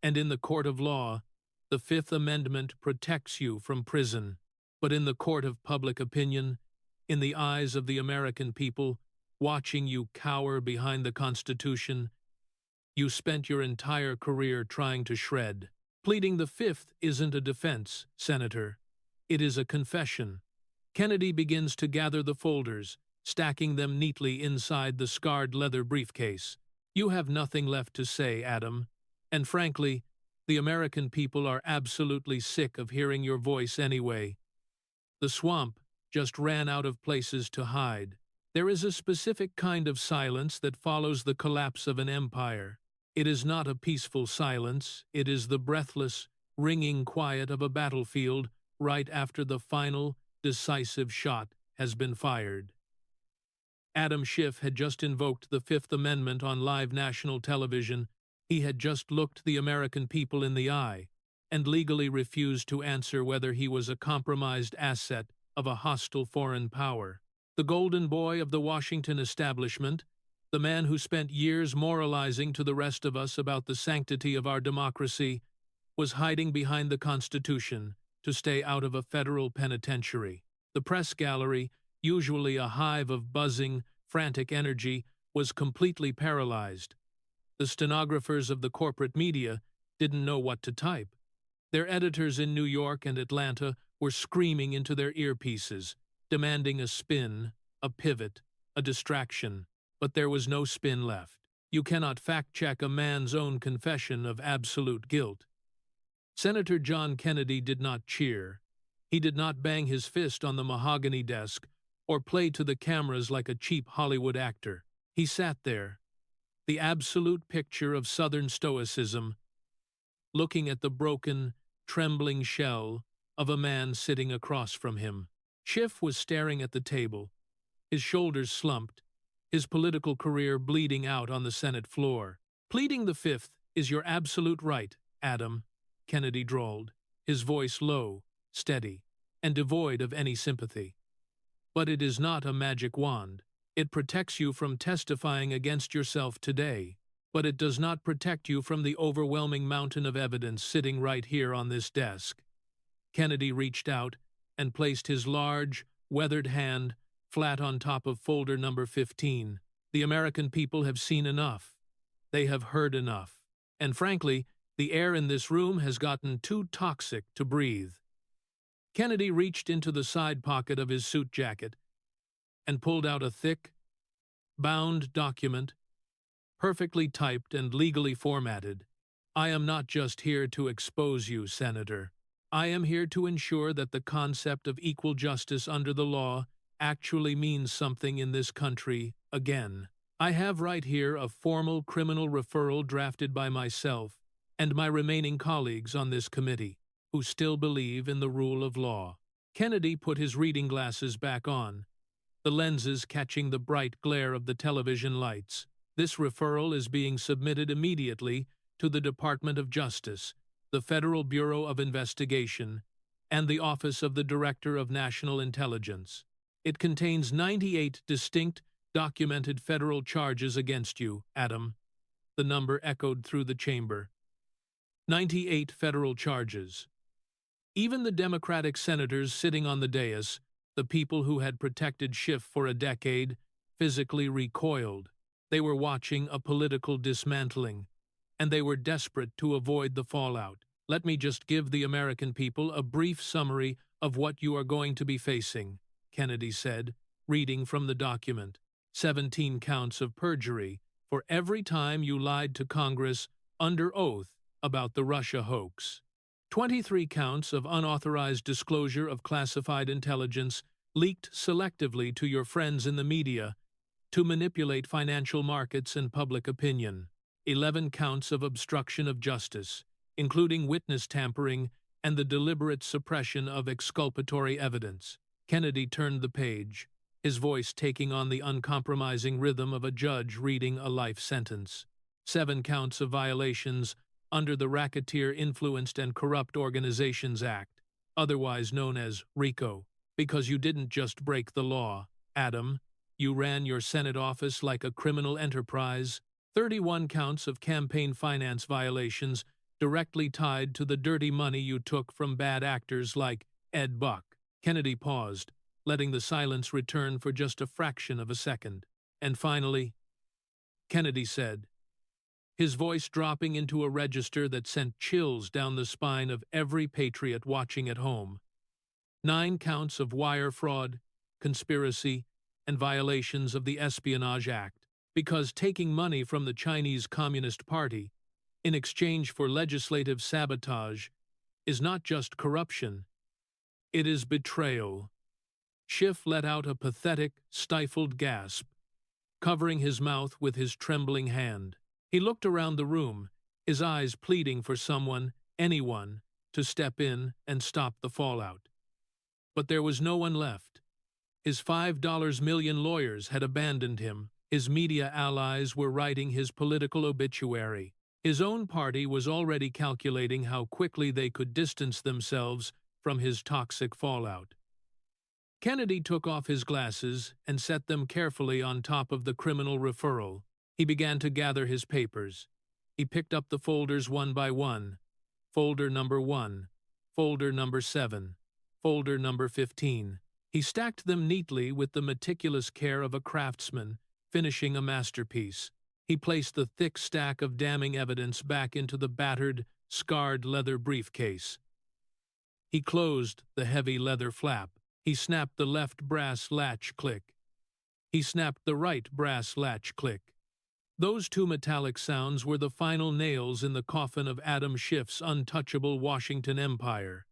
and in the court of law, the Fifth Amendment protects you from prison. But in the court of public opinion, in the eyes of the American people, watching you cower behind the Constitution, you spent your entire career trying to shred. Pleading the Fifth isn't a defense, Senator. It is a confession. Kennedy begins to gather the folders, stacking them neatly inside the scarred leather briefcase. You have nothing left to say, Adam, and frankly, the American people are absolutely sick of hearing your voice anyway. The swamp just ran out of places to hide. There is a specific kind of silence that follows the collapse of an empire. It is not a peaceful silence, it is the breathless, ringing quiet of a battlefield right after the final, decisive shot has been fired. Adam Schiff had just invoked the Fifth Amendment on live national television. He had just looked the American people in the eye and legally refused to answer whether he was a compromised asset of a hostile foreign power. The golden boy of the Washington establishment, the man who spent years moralizing to the rest of us about the sanctity of our democracy, was hiding behind the Constitution to stay out of a federal penitentiary. The press gallery, usually a hive of buzzing, frantic energy, was completely paralyzed. The stenographers of the corporate media didn't know what to type. Their editors in New York and Atlanta were screaming into their earpieces, demanding a spin, a pivot, a distraction. But there was no spin left. You cannot fact-check a man's own confession of absolute guilt. Senator John Kennedy did not cheer. He did not bang his fist on the mahogany desk or play to the cameras like a cheap Hollywood actor. He sat there, the absolute picture of Southern stoicism, looking at the broken, trembling shell of a man sitting across from him. Schiff was staring at the table, his shoulders slumped, his political career bleeding out on the Senate floor. Pleading the Fifth is your absolute right, Adam, Kennedy drawled, his voice low, steady, and devoid of any sympathy. But it is not a magic wand. It protects you from testifying against yourself today, but it does not protect you from the overwhelming mountain of evidence sitting right here on this desk. Kennedy reached out and placed his large, weathered hand flat on top of folder number 15. The American people have seen enough. They have heard enough. And frankly, the air in this room has gotten too toxic to breathe. Kennedy reached into the side pocket of his suit jacket and pulled out a thick, bound document, perfectly typed and legally formatted. I am not just here to expose you, Senator. I am here to ensure that the concept of equal justice under the law actually means something in this country again. I have right here a formal criminal referral drafted by myself and my remaining colleagues on this committee, who still believe in the rule of law. Kennedy put his reading glasses back on, the lenses catching the bright glare of the television lights. This referral is being submitted immediately to the Department of Justice, the Federal Bureau of Investigation, and the Office of the Director of National Intelligence. It contains 98 distinct, documented federal charges against you, Adam. The number echoed through the chamber. 98 federal charges. Even the Democratic senators sitting on the dais, the people who had protected Schiff for a decade, physically recoiled. They were watching a political dismantling, and they were desperate to avoid the fallout. Let me just give the American people a brief summary of what you are going to be facing, Kennedy said, reading from the document. 17 counts of perjury for every time you lied to Congress under oath about the Russia hoax. 23 counts of unauthorized disclosure of classified intelligence leaked selectively to your friends in the media to manipulate financial markets and public opinion. 11 counts of obstruction of justice, including witness tampering and the deliberate suppression of exculpatory evidence. Kennedy turned the page, his voice taking on the uncompromising rhythm of a judge reading a life sentence. 7 counts of violations under the Racketeer Influenced and Corrupt Organizations Act, otherwise known as RICO, because you didn't just break the law, Adam, you ran your Senate office like a criminal enterprise. 31 counts of campaign finance violations directly tied to the dirty money you took from bad actors like Ed Buck. Kennedy paused, letting the silence return for just a fraction of a second. And finally, Kennedy said, his voice dropping into a register that sent chills down the spine of every patriot watching at home. 9 counts of wire fraud, conspiracy, and violations of the Espionage Act, because taking money from the Chinese Communist Party in exchange for legislative sabotage is not just corruption, it is betrayal. Schiff let out a pathetic, stifled gasp, covering his mouth with his trembling hand. He looked around the room, his eyes pleading for someone, anyone, to step in and stop the fallout. But there was no one left. His $5 million lawyers had abandoned him. His media allies were writing his political obituary. His own party was already calculating how quickly they could distance themselves from his toxic fallout. Kennedy took off his glasses and set them carefully on top of the criminal referral. He began to gather his papers. He picked up the folders one by one. Folder number 1, folder number 7, folder number 15. He stacked them neatly with the meticulous care of a craftsman finishing a masterpiece. He placed the thick stack of damning evidence back into the battered, scarred leather briefcase. He closed the heavy leather flap. He snapped the left brass latch click. He snapped the right brass latch click. Those 2 metallic sounds were the final nails in the coffin of Adam Schiff's untouchable Washington empire.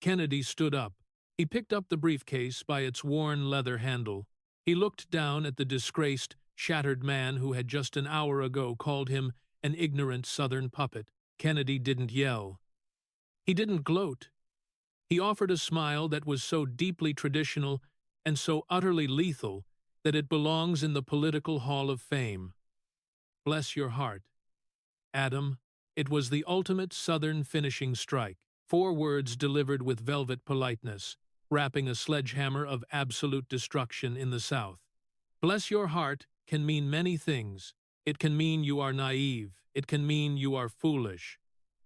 Kennedy stood up. He picked up the briefcase by its worn leather handle. He looked down at the disgraced, shattered man who had just an hour ago called him an ignorant Southern puppet. Kennedy didn't yell. He didn't gloat. He offered a smile that was so deeply traditional and so utterly lethal that it belongs in the political hall of fame. Bless your heart, Adam. It was the ultimate Southern finishing strike. 4 words delivered with velvet politeness, wrapping a sledgehammer of absolute destruction in the South. Bless your heart can mean many things. It can mean you are naive. It can mean you are foolish.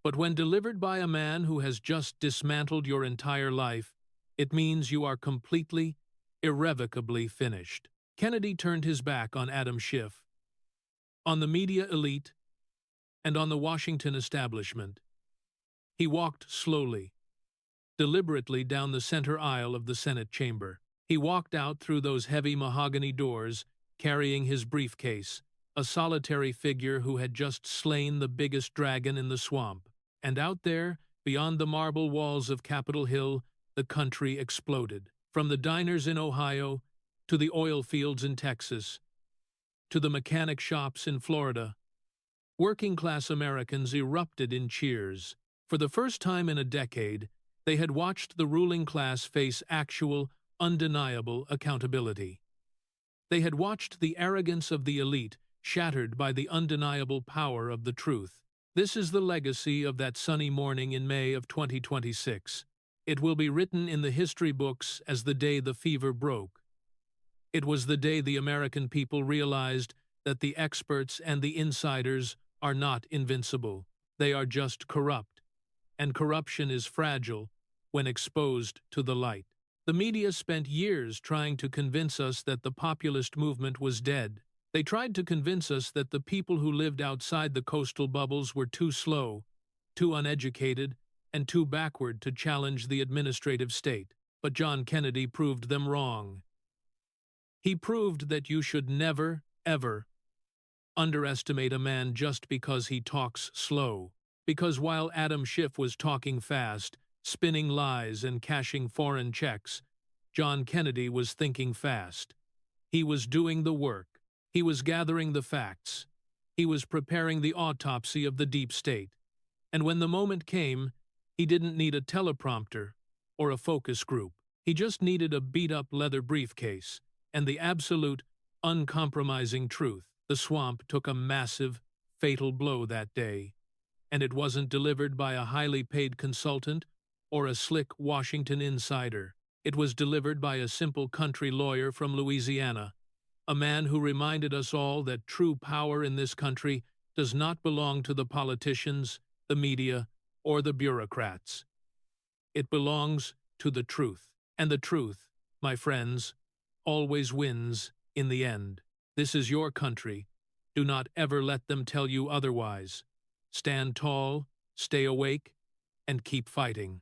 But when delivered by a man who has just dismantled your entire life, it means you are completely, irrevocably finished. Kennedy turned his back on Adam Schiff, on the media elite, and on the Washington establishment. He walked slowly, deliberately down the center aisle of the Senate chamber. He walked out through those heavy mahogany doors, carrying his briefcase, a solitary figure who had just slain the biggest dragon in the swamp. And out there, beyond the marble walls of Capitol Hill, the country exploded. From the diners in Ohio, to the oil fields in Texas, to the mechanic shops in Florida, working-class Americans erupted in cheers. For the first time in a decade, they had watched the ruling class face actual, undeniable accountability. They had watched the arrogance of the elite shattered by the undeniable power of the truth. This is the legacy of that sunny morning in May of 2026. It will be written in the history books as the day the fever broke. It was the day the American people realized that the experts and the insiders are not invincible. They are just corrupt, and corruption is fragile when exposed to the light. The media spent years trying to convince us that the populist movement was dead. They tried to convince us that the people who lived outside the coastal bubbles were too slow, too uneducated, and too backward to challenge the administrative state. But John Kennedy proved them wrong. He proved that you should never, ever underestimate a man just because he talks slow. Because while Adam Schiff was talking fast, spinning lies and cashing foreign checks, John Kennedy was thinking fast. He was doing the work. He was gathering the facts. He was preparing the autopsy of the deep state. And when the moment came, he didn't need a teleprompter or a focus group. He just needed a beat-up leather briefcase and the absolute, uncompromising truth. The swamp took a massive, fatal blow that day, and it wasn't delivered by a highly paid consultant or a slick Washington insider. It was delivered by a simple country lawyer from Louisiana, a man who reminded us all that true power in this country does not belong to the politicians, the media, or the bureaucrats. It belongs to the truth. And the truth, my friends, always wins in the end. This is your country. Do not ever let them tell you otherwise. Stand tall, stay awake, and keep fighting.